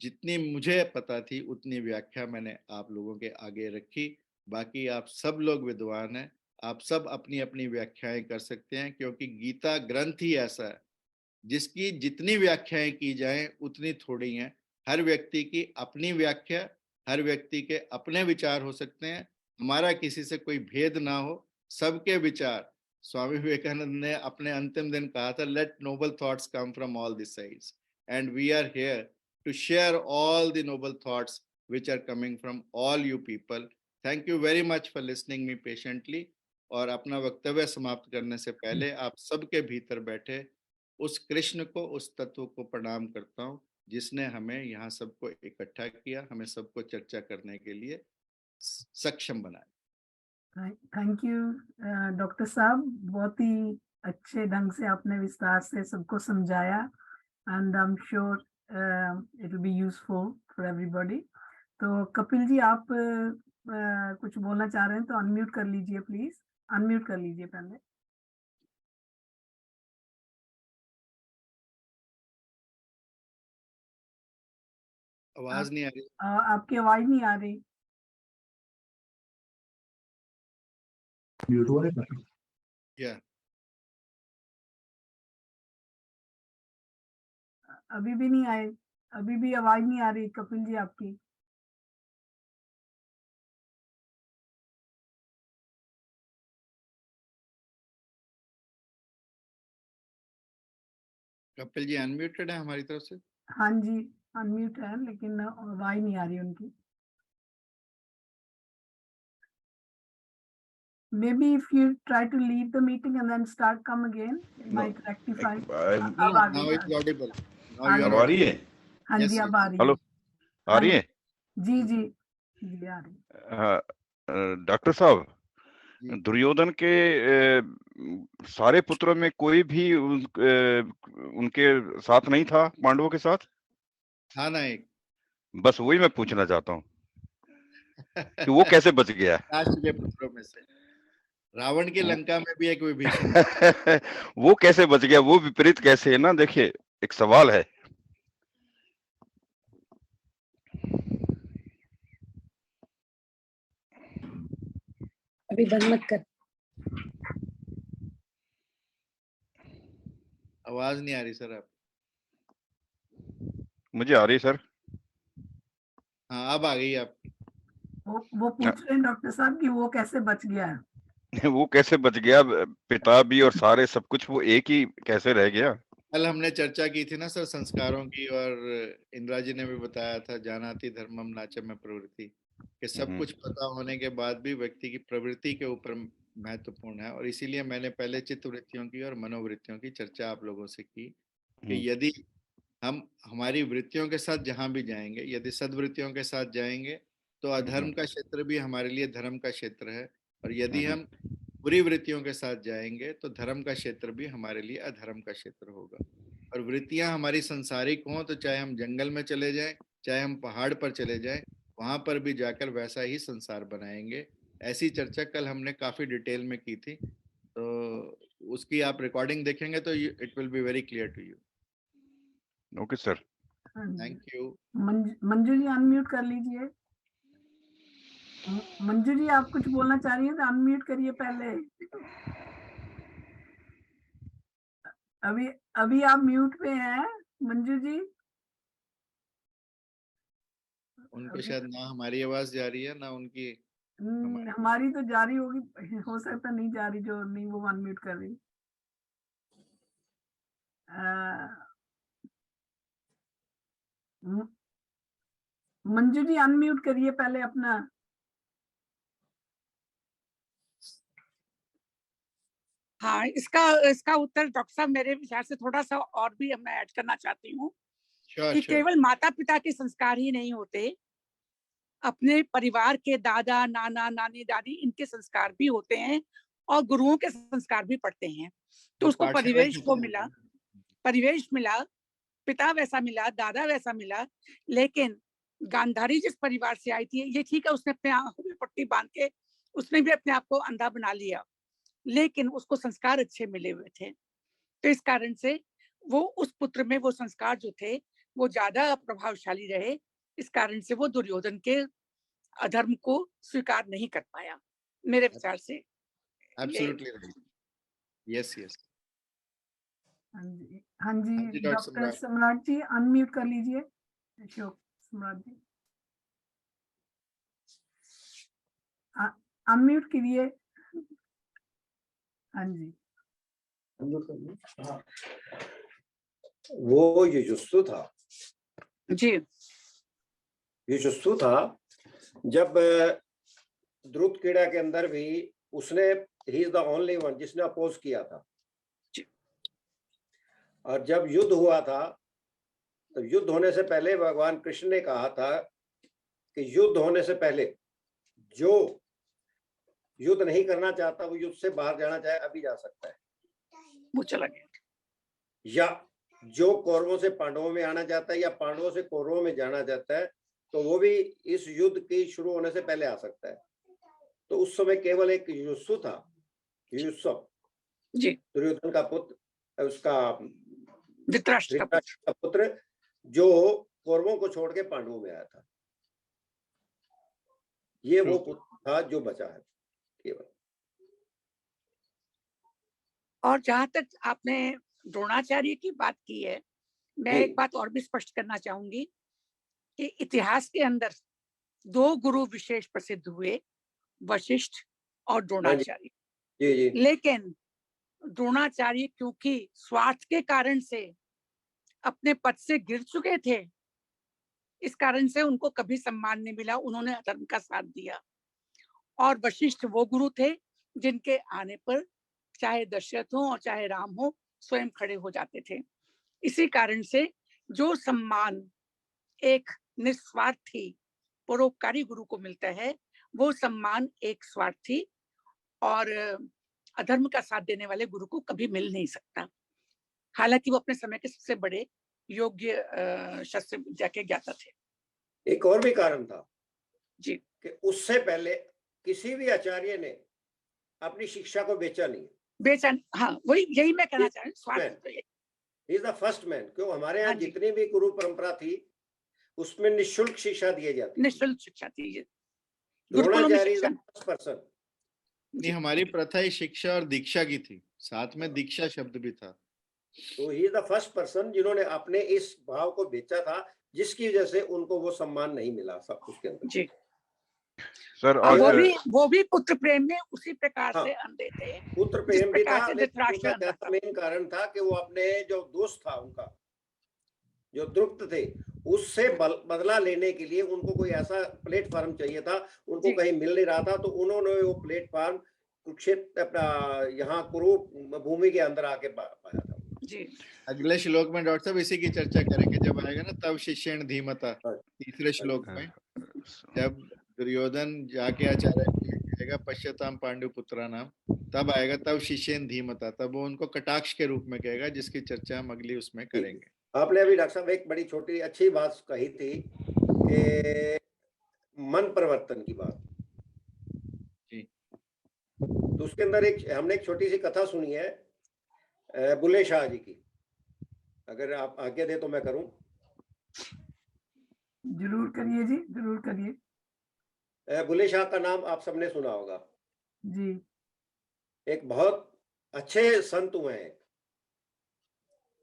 [SPEAKER 3] जितनी मुझे पता थी उतनी व्याख्या मैंने आप लोगों के आगे रखी। बाकी आप सब लोग विद्वान हैं, आप सब अपनी अपनी व्याख्याएं कर सकते हैं, क्योंकि गीता ग्रंथ ही ऐसा है जिसकी जितनी व्याख्याएं की जाएं उतनी थोड़ी हैं। हर व्यक्ति की अपनी व्याख्या, हर व्यक्ति के अपने विचार हो सकते हैं। हमारा किसी से कोई भेद ना हो, सबके विचार। स्वामी विवेकानंद ने अपने अंतिम दिन कहा था, let noble thoughts come from all the sides, and we are here to share all the noble thoughts which are coming from all you people. Thank you very much for listening me patiently. और अपना वक्तव्य समाप्त करने से पहले आप सबके भीतर बैठे उस कृष्ण को, उस तत्व को प्रणाम करता हूँ जिसने हमें यहाँ सबको इकट्ठा किया, हमें सबको चर्चा करने के लिए सक्षम बनाया।
[SPEAKER 2] थैंक यू डॉक्टर साहब, बहुत ही अच्छे ढंग से आपने विस्तार से सबको समझाया, and I am sure it will be useful for everybody. तो कपिल जी, आप कुछ बोलना चाह रहे हैं तो अनम्यूट कर लीजिए प्लीज, अनम्यूट कर लीजिए पहले।
[SPEAKER 3] आवाज नहीं आ रही?
[SPEAKER 2] आपकी आवाज नहीं आ रही।
[SPEAKER 4] म्यूट हुआ है
[SPEAKER 3] क्या?
[SPEAKER 2] अभी भी नहीं आए, अभी भी आवाज नहीं आ रही कपिल जी आपकी।
[SPEAKER 3] कपिल जी अनम्यूटेड है हमारी तरफ से?
[SPEAKER 2] हाँ जी, अनम्यूट है लेकिन आवाज नहीं आ रही उनकी। Maybe if you try to leave the meeting and then start come again, it
[SPEAKER 4] No,
[SPEAKER 2] might rectify.
[SPEAKER 3] No,
[SPEAKER 2] अब आ
[SPEAKER 3] now
[SPEAKER 2] गई,
[SPEAKER 3] it's audible. Now
[SPEAKER 2] uh
[SPEAKER 3] you are
[SPEAKER 4] अब आ रही
[SPEAKER 3] audible.
[SPEAKER 4] है?
[SPEAKER 2] हाँ
[SPEAKER 3] Yes,
[SPEAKER 2] जी,
[SPEAKER 3] yes.
[SPEAKER 2] अब आ रही
[SPEAKER 4] हेलो,
[SPEAKER 2] है।
[SPEAKER 4] आ रही है?
[SPEAKER 2] जी जी जी आ रही है।
[SPEAKER 4] हाँ, डॉक्टर साहब,
[SPEAKER 3] जी।
[SPEAKER 4] दुर्योधन के सारे पुत्रों में कोई भी उनके साथ नहीं था, पांडवों के साथ?
[SPEAKER 3] था ना एक।
[SPEAKER 4] बस वही मैं पूछना चाहता हूँ कि वो कैसे बच गया?
[SPEAKER 3] राष्ट्र के पुत्रों में से रावण की लंका में भी एक विभीषण।
[SPEAKER 4] वो कैसे बच गया? वो विपरीत कैसे है ना? देखिए, एक सवाल है।
[SPEAKER 1] अभी बंद मत कर।
[SPEAKER 3] आवाज नहीं आ रही सर आप?
[SPEAKER 4] मुझे आ रही सर।
[SPEAKER 3] हाँ, अब आ गई आप।
[SPEAKER 2] वो पूछ रहे हैं डॉक्टर साहब कि वो कैसे बच गया है।
[SPEAKER 4] वो कैसे बच गया? पिता भी और सारे सब कुछ वो एक ही कैसे रह गया?
[SPEAKER 3] कल हमने चर्चा की थी ना सर संस्कारों की, और इंदिरा जी ने भी बताया था, जानाति धर्मम नाचम प्रवृत्ति, कि सब कुछ पता होने के बाद भी व्यक्ति की प्रवृत्ति के ऊपर महत्वपूर्ण है। और इसीलिए मैंने पहले चित्त वृत्तियों की और मनोवृत्तियों की चर्चा आप लोगों से की, कि यदि हम हमारी वृत्तियों के साथ जहां भी जाएंगे, यदि सद्वृत्तियों के साथ जाएंगे तो अधर्म का क्षेत्र भी हमारे लिए धर्म का क्षेत्र है, और यदि हम बुरी वृत्तियों के साथ जाएंगे तो धर्म का क्षेत्र भी हमारे लिए अधर्म का क्षेत्र होगा। और वृत्तियां हमारी संसारिक हों तो चाहे हम जंगल में चले जाएं, चाहे हम पहाड़ पर चले जाएं, वहां पर भी जाकर वैसा ही संसार बनाएंगे। ऐसी चर्चा कल हमने काफी डिटेल में की थी, तो उसकी आप रिकॉर्डिंग देखेंगे तो it will be very clear to you.
[SPEAKER 4] Okay sir,
[SPEAKER 3] thank you.
[SPEAKER 2] Manju ji unmute कर लीजिए। मंजू जी, आप कुछ बोलना चाह रही हैं तो अनम्यूट करिए पहले। अभी अभी आप म्यूट पे हैं मंजू जी।
[SPEAKER 3] उनको
[SPEAKER 2] Okay.
[SPEAKER 3] शायद ना हमारी आवाज जा रही है ना उनकी हमारी।
[SPEAKER 2] हमारी तो जारी होगी, हो सकता नहीं जा रही, जो नहीं वो अनम्यूट कर रही। मंजू जी अनम्यूट करिए पहले अपना।
[SPEAKER 5] हाँ, इसका इसका उत्तर डॉक्टर साहब मेरे विचार से थोड़ा सा और भी मैं ऐड करना चाहती हूँ
[SPEAKER 3] श्योर
[SPEAKER 5] कि
[SPEAKER 3] श्योर।
[SPEAKER 5] केवल माता पिता के संस्कार ही नहीं होते, अपने परिवार के दादा नाना नानी दादी इनके संस्कार भी होते हैं और गुरुओं के संस्कार भी पड़ते हैं। तो उसको परिवेश को मिला, परिवेश मिला, पिता वैसा मिला, दादा वैसा मिला, लेकिन गांधारी जिस परिवार से आई थी, ये ठीक है उसने अपने आंखों में पट्टी बांध के उसने भी अपने आप को अंधा बना लिया, लेकिन उसको संस्कार अच्छे मिले हुए थे। तो इस कारण से वो उस पुत्र में वो संस्कार जो थे वो ज्यादा प्रभावशाली रहे, इस कारण से वो दुर्योधन के अधर्म को स्वीकार नहीं कर पाया, मेरे विचार से।
[SPEAKER 3] Absolutely right. Yes yes.
[SPEAKER 2] हाँ जी
[SPEAKER 3] हाँ जी, डॉक्टर
[SPEAKER 2] डॉक्टर
[SPEAKER 3] सम्राट।
[SPEAKER 2] सम्राट जी अनम्यूट कर लीजिए। अशोक सम्राट जी अनम्यूट करिए। हाँ जी।
[SPEAKER 6] वो युजुत्सु था,
[SPEAKER 5] जी
[SPEAKER 6] युजुत्सु था। जब द्रुत क्रीड़ा के अंदर भी उसने, he is the only one जिसने अपोज किया था। और जब युद्ध हुआ था, तो युद्ध होने से पहले भगवान कृष्ण ने कहा था कि युद्ध होने से पहले जो युद्ध नहीं करना चाहता वो युद्ध से बाहर जाना चाहे अभी जा सकता है,
[SPEAKER 5] वो चला गया।
[SPEAKER 6] या जो कौरवों से पांडवों में आना चाहता है या पांडवों से कौरवों में जाना चाहता है तो वो भी इस युद्ध के शुरू होने से पहले आ सकता है। तो उस समय केवल एक युयुत्सु था, युयुत्सव,
[SPEAKER 5] जी
[SPEAKER 6] दुर्योधन का पुत्र, उसका
[SPEAKER 5] धृतराष्ट्र का पुत्र।
[SPEAKER 6] धृतराष्ट्र का पुत्र, जो कौरवों को छोड़ के पांडवों में आया था। ये वो पुत्र था जो बचा है केवल।
[SPEAKER 5] और जहां तक आपने द्रोणाचार्य की बात की है, मैं एक बात और भी स्पष्ट करना चाहूंगी कि इतिहास के अंदर दो गुरु विशेष प्रसिद्ध हुए, वशिष्ठ और द्रोणाचार्य।
[SPEAKER 6] जी जी।
[SPEAKER 5] लेकिन द्रोणाचार्य क्योंकि स्वार्थ के कारण से अपने पद से गिर चुके थे, इस कारण से उनको कभी सम्मान नहीं मिला, उन्होंने अधर्म का साथ दिया। और वशिष्ठ वो गुरु थे जिनके आने पर चाहे दशरथ हो और चाहे राम हो स्वयं खड़े हो जाते थे। इसी कारण से जो सम्मान एक निस्वार्थी परोपकारी गुरु को मिलता है, वो सम्मान एक स्वार्थी और अधर्म का साथ देने वाले गुरु को कभी मिल नहीं सकता। हालांकि वो अपने समय के सबसे बड़े योग्य शस्त्र विद्या के ज्ञाता थे।
[SPEAKER 6] एक और भी कारण था
[SPEAKER 5] जी
[SPEAKER 6] कि उससे पहले किसी भी आचार्य ने अपनी शिक्षा को बेचा नहीं,
[SPEAKER 5] बेचैन। हाँ, वही यही मैं कहना चाह रही हूँ।
[SPEAKER 6] He is the first man। क्यों हमारे यहाँ
[SPEAKER 5] हाँ जी।
[SPEAKER 6] जितनी भी गुरु परंपरा थी उसमें निःशुल्क शिक्षा दिए जाती,
[SPEAKER 5] निःशुल्क शिक्षा थी।
[SPEAKER 6] Dronacharya is the first person।
[SPEAKER 3] नहीं, हमारी प्रथा ही शिक्षा और दीक्षा की थी, साथ में दीक्षा शब्द भी था।
[SPEAKER 6] तो he is the first person जिन्होंने अपने इस भाव को बेचा था, जिसकी वजह से उनको वो सम्मान नहीं मिला सब कुछ के अंदर।
[SPEAKER 5] जी
[SPEAKER 4] सर
[SPEAKER 5] और
[SPEAKER 4] आज
[SPEAKER 5] वो भी पुत्र प्रेम में उसी प्रकार
[SPEAKER 6] हाँ,
[SPEAKER 5] से अंधे थे।
[SPEAKER 6] पुत्र
[SPEAKER 5] जिस
[SPEAKER 6] प्रेम भी
[SPEAKER 5] प्रकार
[SPEAKER 6] था,
[SPEAKER 5] से
[SPEAKER 6] लेकिन
[SPEAKER 5] धृतराष्ट्र
[SPEAKER 6] उनका
[SPEAKER 5] अंधा था।
[SPEAKER 6] मेन कारण था कि वो अपने जो दोस्त था उनका, जो द्रुपद थे, उससे बदला लेने के लिए उनको कोई ऐसा प्लेटफॉर्म चाहिए था, उनको
[SPEAKER 5] जी।
[SPEAKER 6] कहीं मिल नहीं रहा था, तो उन्होंने वो प्लेटफॉर्म कुरुक्षेत्र अपना यहाँ कुरु भूमि के अंदर आके पाया था।
[SPEAKER 5] जी
[SPEAKER 3] अगले श्लोक में डॉक्टर साहब इसी की चर्चा करेंगे जब आएगा ना, तब शिष्येण धीमता, तीसरे श्लोक में, जब दुर्योधन जाके आचार्य को कहेगा पश्यताम पांडु पुत्रा नाम, तब आएगा तब शिष्येण धीमता, तब वो उनको कटाक्ष के रूप में कहेगा, जिसकी चर्चा हम अगली उसमें करेंगे।
[SPEAKER 6] आपने अभी डॉक्टर साहब एक बड़ी छोटी अच्छी बात कही थी कि मन परिवर्तन की बात
[SPEAKER 3] जी।
[SPEAKER 6] तो उसके अंदर हमने एक छोटी सी कथा सुनी है बुल्ले शाह जी की, अगर आप आज्ञा दे तो मैं करूं।
[SPEAKER 2] जरूर करिए जी, जरूर करिए।
[SPEAKER 6] बुल्ले शाह का नाम आप सबने सुना होगा
[SPEAKER 2] जी।
[SPEAKER 6] एक बहुत अच्छे संत हुए हैं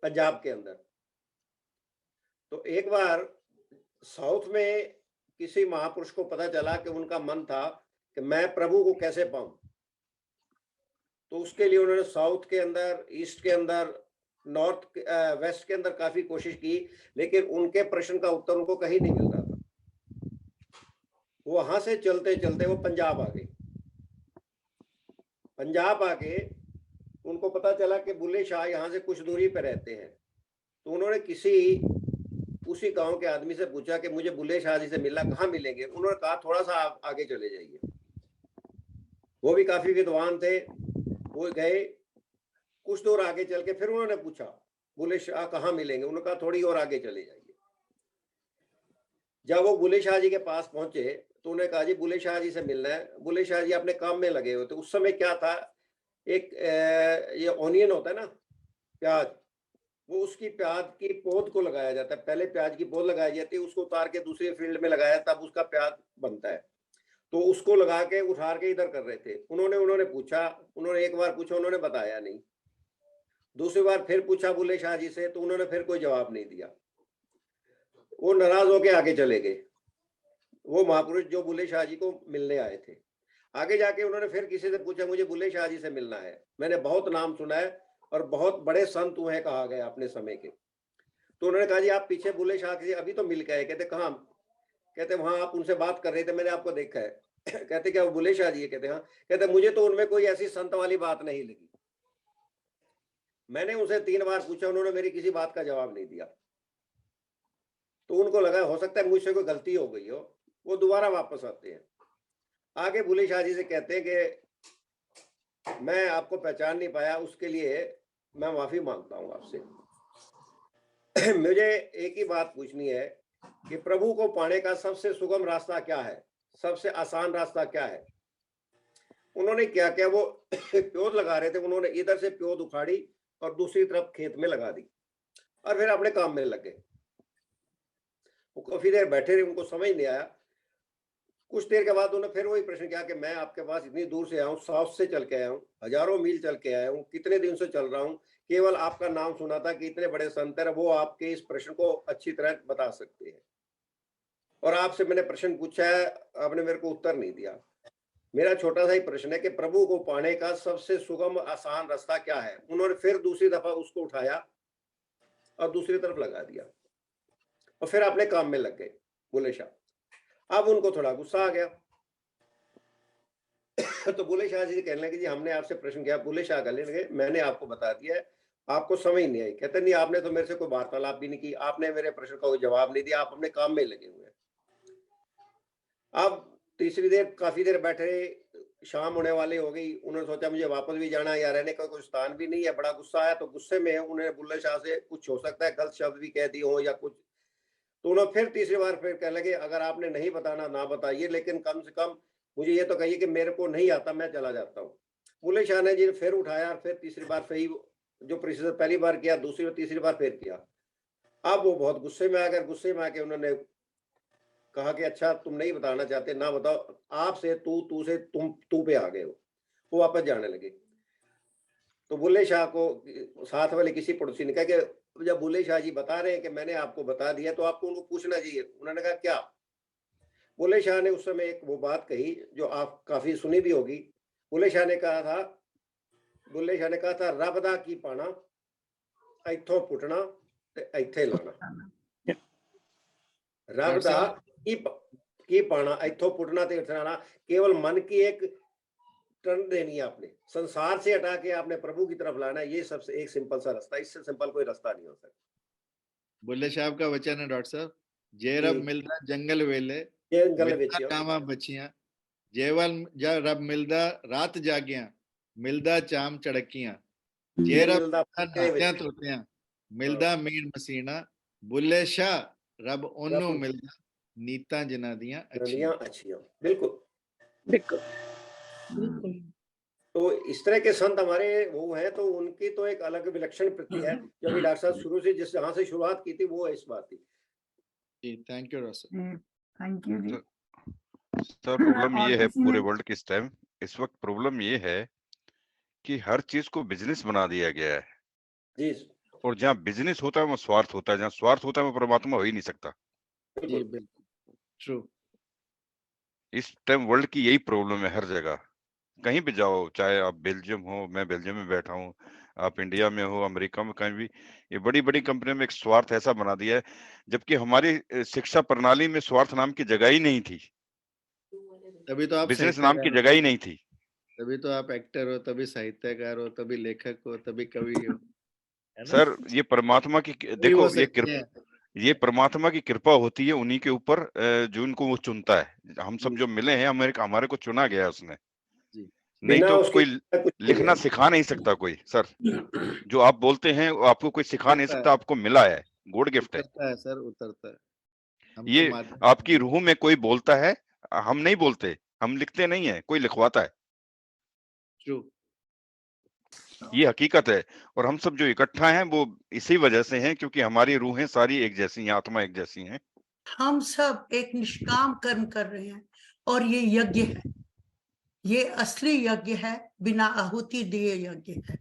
[SPEAKER 6] पंजाब के अंदर। तो एक बार साउथ में किसी महापुरुष को पता चला कि उनका मन था कि मैं प्रभु को कैसे पाऊं, तो उसके लिए उन्होंने साउथ के अंदर, ईस्ट के अंदर, नॉर्थ वेस्ट के अंदर काफी कोशिश की, लेकिन उनके प्रश्न का उत्तर उनको कहीं नहीं मिल रहा था। वहां से चलते चलते वो पंजाब आ गए। पंजाब आके उनको पता चला कि बुल्ले शाह यहाँ से कुछ दूरी पर रहते हैं, तो उन्होंने किसी उसी गांव के आदमी से पूछा कि मुझे बुल्ले शाह जी से मिलना, कहाँ मिलेंगे? उन्होंने कहा थोड़ा सा आप आगे चले जाइए। वो भी काफी विद्वान थे, वो गए, कुछ दूर आगे चल के फिर उन्होंने पूछा बुल्ले शाह कहाँ मिलेंगे? उन्होंने कहा थोड़ी और आगे चले जाइए। जब वो बुल्ले शाह जी के पास पहुंचे तो उन्होंने कहा जी बुल्ले शाह जी से मिलना है। बुल्ले शाह जी अपने काम में लगे हुए थे। उस समय क्या था, एक ये ऑनियन होता है ना, प्याज, वो उसकी प्याज की पौध को लगाया जाता है। पहले प्याज की पौध लगाई जाती है, उसको उतार के दूसरे फील्ड में लगाया, तब उसका प्याज बनता है। तो उसको लगा के उठार के इधर कर रहे थे। उन्होंने पूछा, उन्होंने एक बार पूछा, उन्होंने बताया नहीं। दूसरी बार फिर पूछा बुल्ले शाह जी से, तो उन्होंने फिर कोई जवाब नहीं दिया। वो नाराज होके आगे चले गए, वो महापुरुष जो बुल्ले शाह जी को मिलने आए थे। आगे जाके उन्होंने फिर किसी से पूछा, मुझे बुल्ले शाह जी से मिलना है, मैंने बहुत नाम सुना है और बहुत बड़े संत हुए हैं कहा गया अपने समय के। तो उन्होंने कहा जी आप पीछे बुल्ले शाह जी अभी तो मिल गए। कहते कहाँ? कहते वहां आप उनसे बात कर रहे थे, मैंने आपको देखा है। कहते क्या वो बुल्ले शाह जी है? कहते हाँ। कहते मुझे तो उनमें कोई ऐसी संत वाली बात नहीं लगी। मैंने उनसे 3 बार पूछा, उन्होंने मेरी किसी बात का जवाब नहीं दिया। तो उनको लगा हो सकता है मुझसे कोई गलती हो गई हो। वो दोबारा वापस आते हैं, आगे बुल्ले शाह जी से कहते हैं कि मैं आपको पहचान नहीं पाया, उसके लिए मैं माफी मांगता हूं आपसे। मुझे एक ही बात पूछनी है कि प्रभु को पाने का सबसे सुगम रास्ता क्या है, सबसे आसान रास्ता क्या है? उन्होंने क्या किया, वो प्योद लगा रहे थे, उन्होंने इधर से प्योद उखाड़ी और दूसरी तरफ खेत में लगा दी और फिर अपने काम में लग गए। वो काफी देर बैठे रहे, उनको समझ नहीं आया। कुछ देर के बाद उन्होंने फिर वही प्रश्न किया कि मैं आपके पास इतनी दूर से आया हूँ, साउथ से चल के आया हूँ, हजारों मील चल के आया हूँ, कितने दिन से चल रहा हूँ, केवल आपका नाम सुना था कि इतने बड़े संत हैं, वो आपके इस प्रश्न को अच्छी तरह बता सकते हैं, और आपसे मैंने प्रश्न पूछा है, आपने मेरे को उत्तर नहीं दिया। मेरा छोटा सा ही प्रश्न है कि प्रभु को पाने का सबसे सुगम आसान रास्ता क्या है? उन्होंने फिर दूसरी दफा उसको उठाया और दूसरी तरफ लगा दिया और फिर अपने काम में लग गए बुल्ले शाह। अब उनको थोड़ा गुस्सा आ गया। तो बुल्ले शाह जी कहने लगे जी हमने आपसे प्रश्न किया। बुल्ले शाह कहने लगे मैंने आपको बता दिया है, आपको समझ नहीं आई। कहते नहीं, आपने तो मेरे से कोई वार्तालाप भी नहीं की, आपने मेरे प्रश्न का कोई जवाब नहीं दिया, आप अपने काम में लगे हुए हैं। अब तीसरी देर काफी देर बैठे, शाम होने वाली हो गई। उन्होंने सोचा मुझे वापस भी जाना है, या रहने का कोई स्थान भी नहीं है। बड़ा गुस्सा आया, तो गुस्से में उन्होंने बुल्ले शाह से कुछ हो सकता है गलत शब्द भी कह दिए हो या कुछ। तो उन्होंने फिर तीसरी बार फिर कहने लगे अगर आपने नहीं बताना ना बताइए, लेकिन कम से कम मुझे ये तो कहिए कि मेरे को नहीं आता, मैं चला जाता हूँ। बुल्ले शाह ने जी फिर उठाया, फिर तीसरी बार फिर जो प्रोसीजर पहली बार किया, दूसरी और तीसरी बार फिर किया। अब वो बहुत गुस्से में आ गए। गुस्से में आके उन्होंने कहा कि अच्छा तुम नहीं बताना चाहते, ना बताओ, आपसे तू से तू पे आ गए हो। वो वापस जाने लगे। तो बुल्ले शाह को साथ वाले किसी पड़ोसी ने कहा कि जब बुल्ले शाह जी बता रहे हैं कि मैंने आपको बता दिया, तो आपको उनको पूछना चाहिए। उन्होंने कहा क्या? बुल्ले शाह ने उस समय एक वो बात कही जो आप काफी सुनी भी होगी। बुल्ले शाह ने कहा था रब दा की पाना, इत्थों पुटना ते इत्थे लाना। रब दा की पाना, इत्थों पुटना ते इत्थे लाना। केवल मन की एक टर्न देनी है आपने, संसार से हटा के आपने प्रभु की तरफ लाना है। ये सबसे एक सिंपल सा रास्ता, इससे सिंपल कोई रास्ता नहीं हो सकता।
[SPEAKER 3] बुल्ले साहब का वचन है डॉक्टर साहब, जे रब मिलदा जंगल वेले
[SPEAKER 6] जंगल
[SPEAKER 3] मिलदा कामा बचियां, जेवल जा रब मिलदा रात जागियां, मिलदा चाम चड़कियां, जे रब नात्यां तोतियां, मिलदा मीर मसीना, बुल्ले शाह रब ओनू मिलदा नीता जिन्हां दियां अच्छियां।
[SPEAKER 6] बिल्कुल
[SPEAKER 5] बिल्कुल।
[SPEAKER 6] तो इस तरह के संत हमारे वो हैं, तो उनकी तो एक अलग विलक्षण प्रति है, जो अभी डॉक्टर साहब शुरू से जिस जहां से शुरुआत की थी वो इस बात थी।
[SPEAKER 3] जी thank you sir.
[SPEAKER 2] Thank you जी।
[SPEAKER 4] सर प्रॉब्लम
[SPEAKER 2] और
[SPEAKER 4] ये है
[SPEAKER 2] किसी
[SPEAKER 4] पूरे
[SPEAKER 2] ने-
[SPEAKER 4] वर्ल्ड के इस वक्त प्रॉब्लम ये है कि हर चीज को बिजनेस बना दिया गया है,
[SPEAKER 6] जी
[SPEAKER 4] और जहाँ बिजनेस होता है वहाँ स्वार्थ होता है, जहाँ स्वार्थ होता है वहाँ परमात्मा हो ही नहीं सकता।
[SPEAKER 3] जी बिल्कुल ट्रू।
[SPEAKER 4] इस टाइम वर्ल्ड की यही प्रॉब्लम है हर जगह, कहीं भी जाओ, चाहे आप बेल्जियम हो, मैं बेल्जियम में बैठा हूँ, आप इंडिया में हो, अमेरिका में, कहीं भी, ये बड़ी बड़ी कंपनियों में एक स्वार्थ ऐसा बना दिया है, जबकि हमारी शिक्षा प्रणाली में स्वार्थ नाम की जगह ही नहीं थी,
[SPEAKER 3] तभी तो आप
[SPEAKER 4] बिजनेस नाम की
[SPEAKER 3] साहित्यकार हो,
[SPEAKER 4] जगह ही नहीं थी।
[SPEAKER 3] तभी तो आप एक्टर हो, तभी साहित्यकार हो, तभी लेखक हो, तभी कवि हो, है ना?
[SPEAKER 4] सर ये परमात्मा की
[SPEAKER 3] कोई
[SPEAKER 4] देखो,
[SPEAKER 3] हो
[SPEAKER 4] ये
[SPEAKER 3] सकते हैं।
[SPEAKER 4] ये परमात्मा की कृपा होती है उन्हीं के ऊपर, जो इनको वो चुनता है। हम सब जो मिले हैं, हमारे को चुना गया है उसने,
[SPEAKER 3] जी।
[SPEAKER 4] नहीं
[SPEAKER 6] बिना
[SPEAKER 4] तो
[SPEAKER 6] उसके
[SPEAKER 4] कोई
[SPEAKER 6] कुछ नहीं
[SPEAKER 4] लिखना
[SPEAKER 6] है।
[SPEAKER 4] सिखा नहीं सकता कोई। सर जो आप बोलते हैं वो आपको कोई सिखा नहीं
[SPEAKER 3] उतरता है,
[SPEAKER 4] सकता, आपको मिला है, गॉड गिफ्ट है
[SPEAKER 3] उतरता है सर, उतरता है। हम तो
[SPEAKER 4] ये।
[SPEAKER 3] माध्यम
[SPEAKER 4] आपकी रूह में कोई बोलता है, हम नहीं बोलते, हम लिखते नहीं है, कोई लिखवाता है,
[SPEAKER 3] ट्रू।
[SPEAKER 4] ये हकीकत है। और हम सब जो इकट्ठा हैं वो इसी वजह से हैं, क्योंकि हमारी रूहें सारी एक जैसी हैं, आत्मा एक जैसी हैं।
[SPEAKER 7] हम सब एक निष्काम कर्म कर रहे हैं और ये यज्ञ है, ये असली यज्ञ है, बिना आहुति दिए यज्ञ है,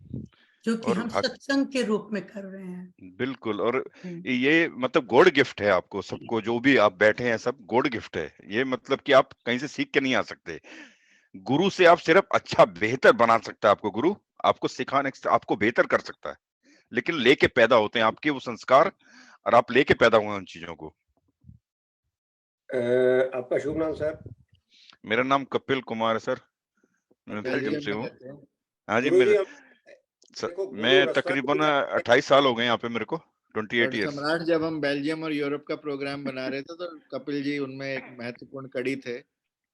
[SPEAKER 7] जो कि
[SPEAKER 4] और
[SPEAKER 7] हम सत्संग के रूप में कर रहे हैं।
[SPEAKER 4] बिल्कुल, और ये मतलब गॉड गिफ्ट है आपको सबको, जो भी आप बैठे हैं सब गॉड गिफ्ट है ये, मतलब कि आप कहीं से सीख के नहीं आ सकते। गुरु से आप सिर्फ अच्छा बेहतर बना सकता है आपको गुरु, आपको सिखाने से आपको बेहतर कर सकता है, लेकिन लेके पैदा होते हैं आपके वो संस्कार, और आप लेके पैदा हुए हैं उन चीजों को।
[SPEAKER 6] आपका शुभ नाम सर?
[SPEAKER 4] मेरा नाम कपिल कुमार है सर, मैं
[SPEAKER 3] बेल्जियम
[SPEAKER 4] बेल्जियम से
[SPEAKER 3] में
[SPEAKER 4] हूँ।
[SPEAKER 3] रहते हैं।
[SPEAKER 4] हाँ जी,
[SPEAKER 6] गुरुजी,
[SPEAKER 4] मेरे
[SPEAKER 6] देखो, गुरु
[SPEAKER 4] मैं
[SPEAKER 6] रसायन
[SPEAKER 4] तकरीबन
[SPEAKER 6] विज्ञान
[SPEAKER 4] 28 साल हो गए यहाँ पे मेरे को, 28
[SPEAKER 3] और
[SPEAKER 4] ईयर्स।
[SPEAKER 3] सम्राट, जब हम बेल्जियम और यूरोप का प्रोग्राम बना रहे थे, तो कपिल जी उनमें एक महत्वपूर्ण कड़ी थे।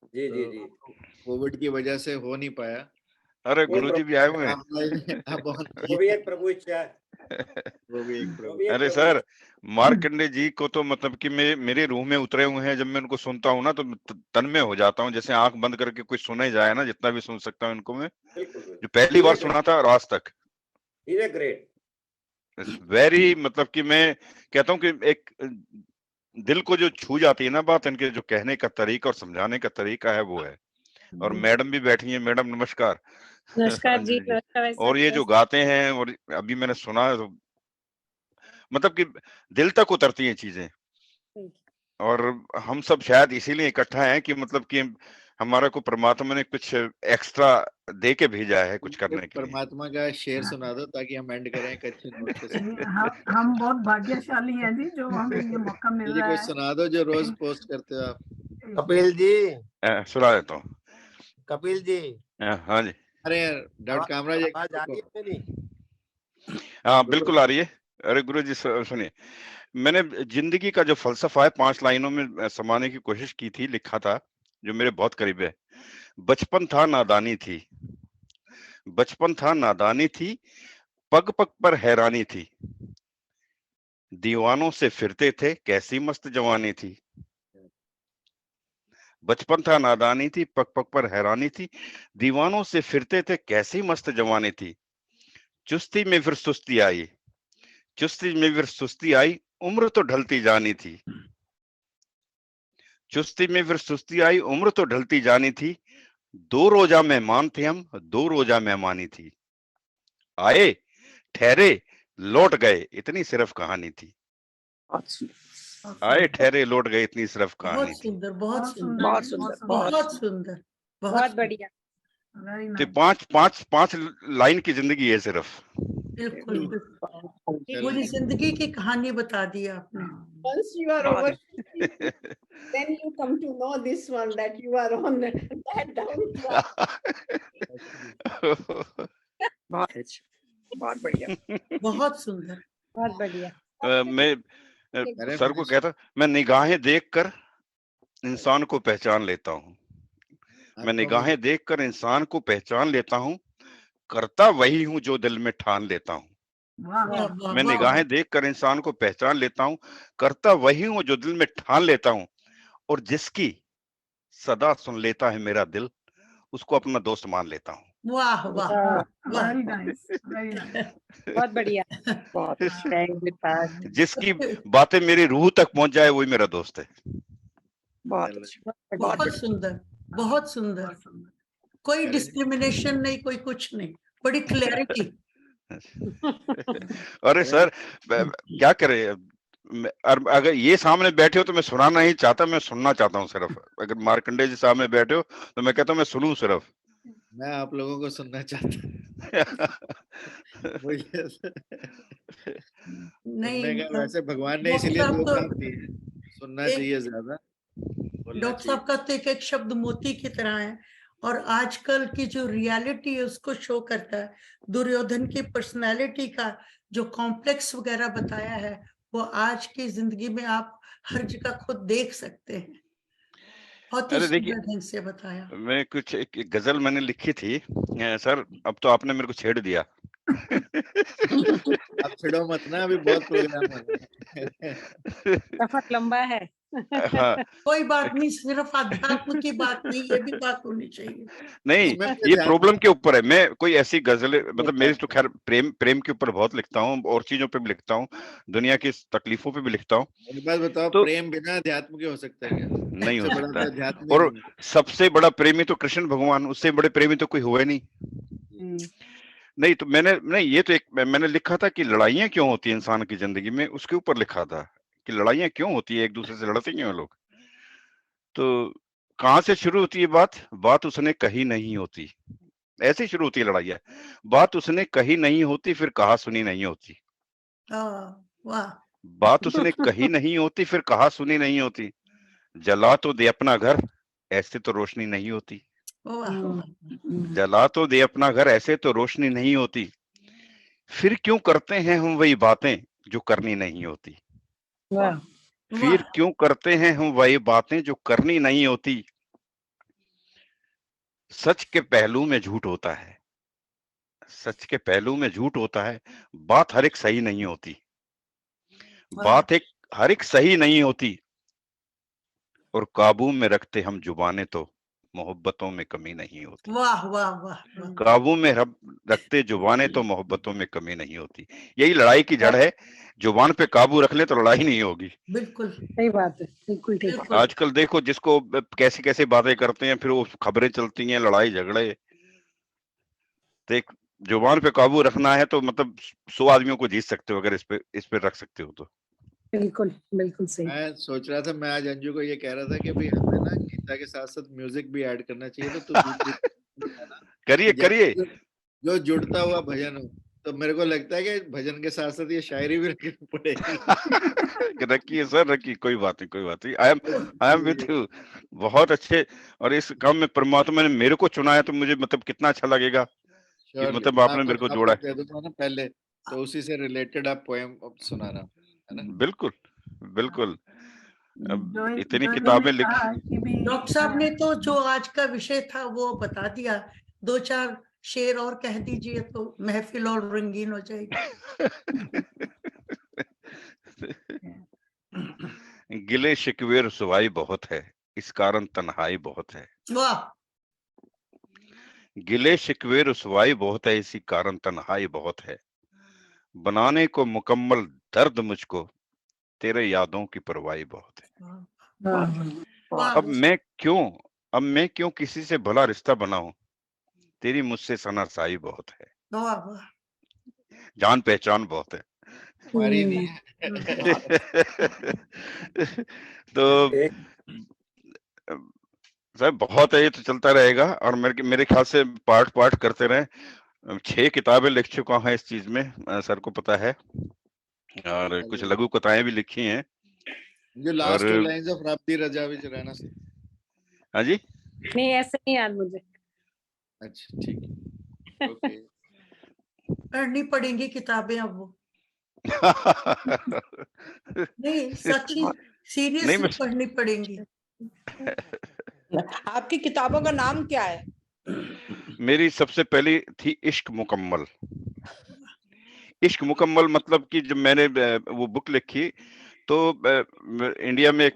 [SPEAKER 6] जी जी जी।
[SPEAKER 3] तो कोविड की वजह से हो नहीं पाया।
[SPEAKER 4] अरे
[SPEAKER 6] कोई
[SPEAKER 4] गुरुजी भी आए हुए हैं।
[SPEAKER 3] आप ऑन
[SPEAKER 6] वो भी एक प्रभु इच्छा है।
[SPEAKER 3] वो भी एक
[SPEAKER 6] वो
[SPEAKER 3] प्रभु।
[SPEAKER 6] भी एक
[SPEAKER 4] अरे
[SPEAKER 6] प्रभु
[SPEAKER 4] सर, मार्कंडे जी को तो मतलब कि मेरे रूह में उतरे हुए हैं, जब मैं उनको सुनता हूँ ना तो तन में हो जाता हूँ, जैसे आंख बंद करके कोई सुने जाए ना, जितना भी सुन सकता हूँ इनको मैं,
[SPEAKER 6] बिल्कुल
[SPEAKER 4] जो पहली बार सुना था और आज तक।
[SPEAKER 6] He is great.
[SPEAKER 4] वेरी, मतलब कि मैं कहता हूँ कि एक दिल को जो छू जाती है ना बात, इनके जो कहने का तरीका और समझाने का तरीका है वो है। और मैडम भी बैठी हैं, मैडम नमस्कार।
[SPEAKER 1] नमस्कार जी,
[SPEAKER 4] अंजलि जी,
[SPEAKER 1] नमस्कार
[SPEAKER 4] और ये जो गाते हैं, और अभी मैंने सुना तो मतलब कि दिल तक उतरती हैं चीजें। और हम सब शायद इसीलिए इकट्ठा हैं कि मतलब कि हमारा को परमात्मा ने कुछ एक्स्ट्रा दे के भेजा है कुछ करने के लिए।
[SPEAKER 3] परमात्मा का शेर सुना दो ताकि हम एंड करें एक अच्छे नोट के साथ।
[SPEAKER 2] हम बहुत भाग्यशाली हैं जी, जो हमें ये मौका मिल
[SPEAKER 3] जी
[SPEAKER 2] रहा
[SPEAKER 3] कोई
[SPEAKER 2] है।
[SPEAKER 3] सुना दो जो रोज पोस्ट करते हो आप।
[SPEAKER 8] कपिल जी,
[SPEAKER 4] सुना देता हूँ।
[SPEAKER 8] कपिल जी,
[SPEAKER 4] हाँ जी,
[SPEAKER 3] अरे डॉक्टर कामराज, एक
[SPEAKER 8] आवाज आ रही है मेरी?
[SPEAKER 4] हाँ बिल्कुल आ रही है। अरे गुरु जी सुनिए, मैंने जिंदगी का जो फलसफा है 5 लाइनों में समाने की कोशिश की थी, लिखा था, जो मेरे बहुत करीब है। बचपन था नादानी थी, बचपन था नादानी थी, पग पग पर हैरानी थी, दीवानों से फिरते थे कैसी मस्त जवानी थी। बचपन था नादानी थी, पग पग पर हैरानी थी, दीवानों से फिरते थे कैसी मस्त जवानी थी। चुस्ती में फिर सुस्ती आई, चुस्ती में फिर सुस्ती आई, उम्र तो ढलती जानी थी। चुस्ती में फिर सुस्ती आई, उम्र तो ढलती जानी थी, 2 रोजा मेहमान थे हम, 2 रोजा मेहमानी थी। आए, ठहरे, लौट गए, इतनी सिर्फ कहानी थी। आए, ठहरे, लौट गए, इतनी सिर्फ कहानी
[SPEAKER 7] बहुत
[SPEAKER 4] थी।
[SPEAKER 7] सुंदर, बहुत सुंदर,
[SPEAKER 5] बहुत सुंदर,
[SPEAKER 7] बहुत सुंदर,
[SPEAKER 1] बहुत बढ़िया।
[SPEAKER 2] वेरी
[SPEAKER 4] तो
[SPEAKER 2] नाइस।
[SPEAKER 4] पांच लाइन की जिंदगी है सिर्फ।
[SPEAKER 7] बिल्कुल पूरी जिंदगी की कहानी बता दी आपने।
[SPEAKER 9] Once you are over 50, then you come to know this one, that you are on that down track.
[SPEAKER 5] बहुत अच्छा, बहुत बढ़िया।
[SPEAKER 7] बहुत सुंदर।
[SPEAKER 1] बहुत बढ़िया।
[SPEAKER 4] मैं सर को कहता, मैं निगाहें देखकर इंसान को पहचान लेता हूँ, मैं निगाहें देखकर इंसान को पहचान लेता हूँ, करता वही हूँ जो दिल में ठान लेता हूँ। मैं निगाहें देखकर इंसान को पहचान लेता हूँ, करता वही हूँ जो दिल में ठान लेता हूँ, और जिसकी सदा सुन लेता है मेरा दिल, उसको अपना दोस्त मान लेता हूँ।
[SPEAKER 7] वाह वाह वाह,
[SPEAKER 2] वेरी नाइस, वेरी नाइस।
[SPEAKER 1] बहुत बढ़िया।
[SPEAKER 5] बहुत
[SPEAKER 4] जिसकी बातें मेरी रूह तक पहुंच जाए वही मेरा दोस्त है।
[SPEAKER 5] बहुत अच्छा,
[SPEAKER 7] बहुत सुंदर, बहुत सुंदर। कोई डिस्क्रिमिनेशन नहीं, कोई कुछ नहीं, बड़ी क्लैरिटी।
[SPEAKER 4] अरे सर क्या करे, और अगर ये सामने बैठे हो तो मैं सुनाना नहीं चाहता, मैं सुनना चाहता हूँ सिर्फ। अगर मार्कंडेय जी सामने बैठे हो तो मैं कहता हूँ मैं सुनूं सिर्फ।
[SPEAKER 3] मैं आप लोगों को सुनना चाहता हूँ। मुझे सुनने का
[SPEAKER 7] नहीं,
[SPEAKER 3] वैसे भगवान ने
[SPEAKER 7] डॉक्टर
[SPEAKER 3] इसीलिए
[SPEAKER 7] साहब
[SPEAKER 3] 2
[SPEAKER 7] तो
[SPEAKER 3] काम दिए हैं, सुनना
[SPEAKER 7] एक-
[SPEAKER 3] चाहिए ज्यादा, बोलना
[SPEAKER 7] डॉक्टर
[SPEAKER 3] चाहिए।
[SPEAKER 7] साहब का तो एक एक शब्द मोती की तरह है, और आजकल की जो रियलिटी है उसको शो करता है। दुर्योधन की पर्सनालिटी का जो कॉम्प्लेक्स वगैरह बताया है वो आज की जिंदगी में आप हर जगह खुद देख सकते हैं। बहुत ही
[SPEAKER 4] अरे देखिए,
[SPEAKER 7] सुंदर ढंग से बताया।
[SPEAKER 4] मैं कुछ एक गजल मैंने लिखी थी सर, अब तो आपने मेरे को छेड़ दिया।
[SPEAKER 3] आप छिड़ो मत ना, अभी बहुत प्रोग्राम हो रहे हैं।
[SPEAKER 1] सफर लंबा है।
[SPEAKER 4] हाँ,
[SPEAKER 7] कोई बात नहीं, सिर्फ अध्यात्म की बात नहीं, ये भी बात होनी चाहिए।
[SPEAKER 4] नहीं
[SPEAKER 3] इसमें कोई
[SPEAKER 4] ये
[SPEAKER 3] ध्यान
[SPEAKER 4] प्रॉब्लम के ऊपर है। मैं कोई ऐसी गजलें, मतलब मेरी तो
[SPEAKER 3] नहीं।
[SPEAKER 4] खैर प्रेम के ऊपर बहुत लिखता हूँ, और चीजों पे भी लिखता हूँ, दुनिया की तकलीफों पे भी लिखता हूँ।
[SPEAKER 3] एक बात बताओ,
[SPEAKER 4] तो
[SPEAKER 3] प्रेम बिना अध्यात्म के हो सकता है क्या?
[SPEAKER 4] नहीं हो
[SPEAKER 3] सबसे बड़ा
[SPEAKER 4] सकता
[SPEAKER 3] तो
[SPEAKER 4] है।
[SPEAKER 3] अध्यात्म ही
[SPEAKER 4] और
[SPEAKER 3] नहीं है।
[SPEAKER 4] सबसे बड़ा प्रेमी तो कृष्ण भगवान, उससे बड़े प्रेमी तो कोई हुआ ही नहीं। नहीं तो मैंने नहीं, ये तो एक मैंने लिखा था कि लड़ाइयाँ क्यों होती है इंसान की जिंदगी में, उसके ऊपर लिखा था कि लड़ाइयाँ क्यों होती है, एक दूसरे से लड़ते क्यों हैं लोग। तो कहाँ से शुरू होती है बात उसने कही नहीं होती, ऐसे ही शुरू होती है लड़ाइयाँ। बात उसने कही नहीं होती, फिर कहा सुनी नहीं होती।
[SPEAKER 7] वाह,
[SPEAKER 4] बात उसने कही नहीं होती, फिर कहा सुनी नहीं होती। जला तो दे अपना घर, ऐसे तो रोशनी नहीं होती।
[SPEAKER 7] वाह,
[SPEAKER 4] जला तो दे अपना घर, ऐसे तो रोशनी नहीं होती। फिर क्यों करते हैं हम वही बातें जो करनी नहीं होती।
[SPEAKER 1] वाह,
[SPEAKER 4] फिर क्यों करते हैं हम वही बातें जो करनी नहीं होती। सच के पहलू में झूठ होता है, सच के पहलू में झूठ होता है। बात हर एक सही नहीं होती, बात एक हर एक सही नहीं होती। और काबू में रखते हम जुबानें तो मोहब्बतों में कमी नहीं होती।
[SPEAKER 7] वाह, वाह, वाह, वाह।
[SPEAKER 4] काबू में रखते जुबानें तो मोहब्बतों में कमी नहीं होती। यही लड़ाई की जड़ है। जुबान पे काबू रख ले तो लड़ाई नहीं होगी।
[SPEAKER 7] बिल्कुल
[SPEAKER 1] सही बात है, बिल्कुल ठीक।
[SPEAKER 7] बिल्कुल।
[SPEAKER 4] आजकल देखो जिसको कैसी कैसी बातें करते हैं, फिर वो खबरें चलती हैं, लड़ाई झगड़े। देख, जुबान पे काबू रखना है तो मतलब 100 आदमियों को जीत सकते हो, अगर इस पे रख सकते हो तो।
[SPEAKER 1] बिल्कुल बिल्कुल सही।
[SPEAKER 3] मैं सोच रहा था, मैं आज अंजू को ये कह रहा था कि भाई हमें ना गीता के साथ साथ म्यूजिक भी ऐड करना चाहिए, तो तू बीच बीच में बताना
[SPEAKER 4] करिए
[SPEAKER 3] कि
[SPEAKER 4] करिए।
[SPEAKER 3] जैसे जो जुड़ता हुआ भजन हो। तो मेरे को लगता है कि भजन के साथ साथ ये शायरी भी रखनी पड़ेगी।
[SPEAKER 4] रखिए सर, रखिए, कोई बात नहीं, कोई बात नहीं। I am with you. बहुत अच्छे। और इस काम में परमात्मा ने मेरे को चुना है, तो मुझे मतलब कितना अच्छा लगेगा कि
[SPEAKER 3] श्योरली,
[SPEAKER 4] मतलब
[SPEAKER 3] मैं
[SPEAKER 4] आपने मेरे को
[SPEAKER 3] आपको
[SPEAKER 4] जोड़ा
[SPEAKER 3] दे दूंगा ना पहले, तो उसी से रिलेटेड आप पोएम सुनाना, है ना?
[SPEAKER 4] है। बिल्कुल बिल्कुल। अब
[SPEAKER 2] जो
[SPEAKER 4] इतनी
[SPEAKER 2] जो
[SPEAKER 4] किताबें
[SPEAKER 2] इन्होंने
[SPEAKER 4] लिख
[SPEAKER 2] कहा कि भी
[SPEAKER 7] डॉक्टर साहब ने तो जो आज का विषय था वो बता दिया। 2-4 शेर और कह दीजिए तो महफिल और रंगीन हो जाएगी।
[SPEAKER 4] गिले शिकवे रुसवाई बहुत है, इस कारण तन्हाई बहुत है।
[SPEAKER 7] वाह,
[SPEAKER 4] गिले शिकवे रुसवाई बहुत है, इसी कारण तन्हाई बहुत है। बनाने को मुकम्मल दर्द मुझको, तेरे यादों की परवाही बहुत है।
[SPEAKER 7] वाह,
[SPEAKER 4] अब मैं क्यों किसी से भला रिश्ता बनाऊं, तेरी मुझसे सनासाई बहुत है।
[SPEAKER 7] वाह, वाह।
[SPEAKER 4] जान पहचान बहुत है।
[SPEAKER 3] हमारी नहीं है।
[SPEAKER 4] तो सर बहुत है, ये तो चलता रहेगा। और मेरे ख्याल से पार्ट पार्ट करते रहे। 6 किताबें लिख चुका हूँ इस चीज में, सर को पता है। और कुछ लघु कथाएं भी लिखी हैं।
[SPEAKER 3] जो लास्ट 2
[SPEAKER 4] और
[SPEAKER 3] लाइंस ऑफ रब्बी रजा विच रहना से।
[SPEAKER 4] हाँ जी।
[SPEAKER 1] नहीं, ऐसे नहीं याद मुझे।
[SPEAKER 3] अच्छा ठीक है, ओके।
[SPEAKER 7] पढ़नी पड़ेंगी किताबें अब वो। नहीं, सच्ची
[SPEAKER 4] नहीं,
[SPEAKER 7] सीरियसली
[SPEAKER 4] मैं
[SPEAKER 7] पढ़नी पड़ेंगी।
[SPEAKER 5] आपकी किताबों का नाम क्या है?
[SPEAKER 4] मेरी सबसे पहली थी इश्क मुकम्मल। इश्क मुकम्मल मतलब कि जब मैंने वो बुक लिखी, तो इंडिया में एक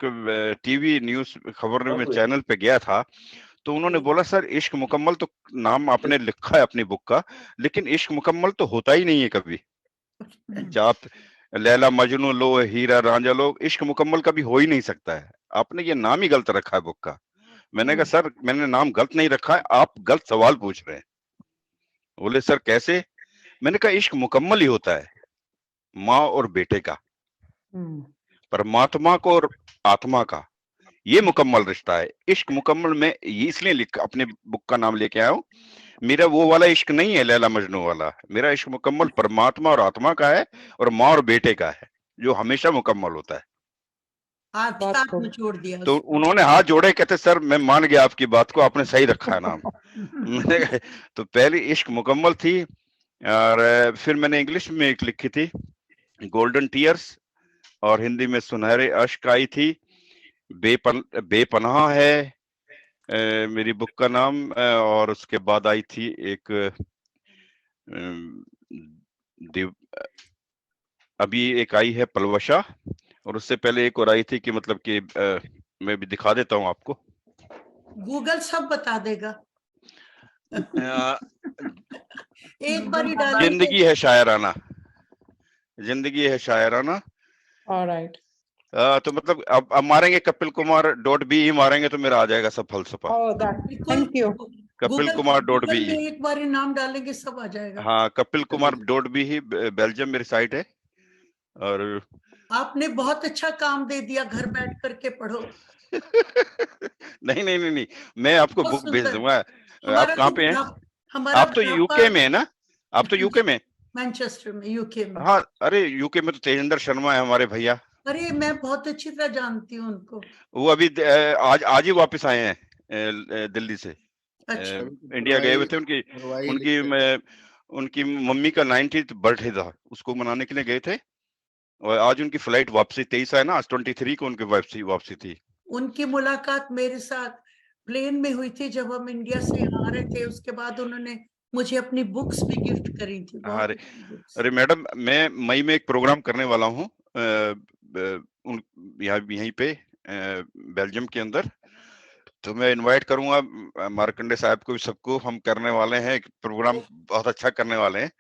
[SPEAKER 4] टीवी न्यूज खबर में चैनल पे गया था, तो उन्होंने बोला सर इश्क मुकम्मल तो नाम आपने लिखा है अपनी बुक का, लेकिन इश्क मुकम्मल तो होता ही नहीं है कभी। जाप लैला मजनू लो, हीरा रांझा लो, इश्क मुकम्मल कभी हो ही नहीं सकता है। आपने ये नाम ही गलत रखा है बुक का। मैंने कहा सर मैंने नाम गलत नहीं रखा है, आप गलत सवाल पूछ रहे हैं। बोले सर कैसे? मैंने कहा इश्क मुकम्मल ही होता है, माँ और बेटे का। परमात्मा को और आत्मा का ये मुकम्मल रिश्ता है। इश्क मुकम्मल में ये इसलिए लिख अपने बुक का नाम लेके आया हूँ। मेरा वो वाला इश्क नहीं है लैला मजनू वाला, मेरा इश्क मुकम्मल परमात्मा और आत्मा का है और माँ और बेटे का है, जो हमेशा मुकम्मल होता है।
[SPEAKER 7] साथ में जोड़ दिया
[SPEAKER 4] तो
[SPEAKER 7] उसको।
[SPEAKER 4] उन्होंने हाथ जोड़े, कहते सर मैं मान गया आपकी बात को, आपने सही रखा है नाम। मैंने कहा, तो पहली इश्क मुकम्मल थी। और फिर मैंने इंग्लिश में एक लिखी थी गोल्डन टीयर्स, और हिंदी में सुनहरे अश्क आई थी। बेपनाह है मेरी बुक का नाम। और उसके बाद आई थी एक अभी एक आई है पलवशा, और उससे पहले एक और आई थी कि मतलब कि मैं भी दिखा देता हूँ आपको।
[SPEAKER 7] गूगल सब बता देगा। एक बार ही डालेंगे।
[SPEAKER 4] जिंदगी है शायराना, जिंदगी है शायराना।
[SPEAKER 1] ऑलराइट।
[SPEAKER 4] तो मतलब अब मारेंगे कपिल कुमार .be मारेंगे तो मेरा आ जाएगा सब फलसफा।
[SPEAKER 1] Oh that, thank you.
[SPEAKER 4] Kapil Kumar
[SPEAKER 7] Google
[SPEAKER 4] .be।
[SPEAKER 7] में एक बार ही नाम डालेंगे सब आ जाएगा।
[SPEAKER 4] हाँ, Kapil Kumar .be he Belgium मेरी साइट है। और
[SPEAKER 7] आपने बहुत अच्छा काम दे दिया, घर बैठ करके पढ़ो।
[SPEAKER 4] नहीं नहीं नहीं नहीं, मैं आपको
[SPEAKER 7] बहुत
[SPEAKER 4] बुक भेज
[SPEAKER 7] सुंदर।
[SPEAKER 4] दूंगा। आप
[SPEAKER 7] हमारा
[SPEAKER 4] कहाँ पे हैं?
[SPEAKER 7] हमारा
[SPEAKER 4] आप तो यूके में है ना? आप तो यूके में?
[SPEAKER 7] मैनचेस्टर में, यूके में।
[SPEAKER 4] हाँ, अरे यूके में तो तेजेंद्र शर्मा है हमारे भैया।
[SPEAKER 7] अरे मैं बहुत अच्छी तरह जानती हूँ उनको।
[SPEAKER 4] वो अभी आज ही वापस आए हैं दिल्ली से।
[SPEAKER 7] अच्छा।
[SPEAKER 4] इंडिया गए हुए थे। उनकी मम्मी का 90th बर्थडे था, उसको मनाने के लिए गए थे। और आज उनकी फ्लाइट वापसी 23 है ना, आज 23 को उनकी वापसी थी।
[SPEAKER 7] उनकी मुलाकात मेरे साथ प्लेन में हुई थी जब हम इंडिया से आ रहे थे। उसके बाद उन्होंने मुझे अपनी बुक्स भी गिफ्ट करी थी।
[SPEAKER 4] अरे मैडम, मैं मई में एक प्रोग्राम करने वाला हूँ यहीं पे बेल्जियम के अंदर। तो मैं इनवाइट करूंगा मार्कंडे साहब को भी, सबको। हम करने वाले हैं एक प्रोग्राम, बहुत अच्छा करने वाले हैं।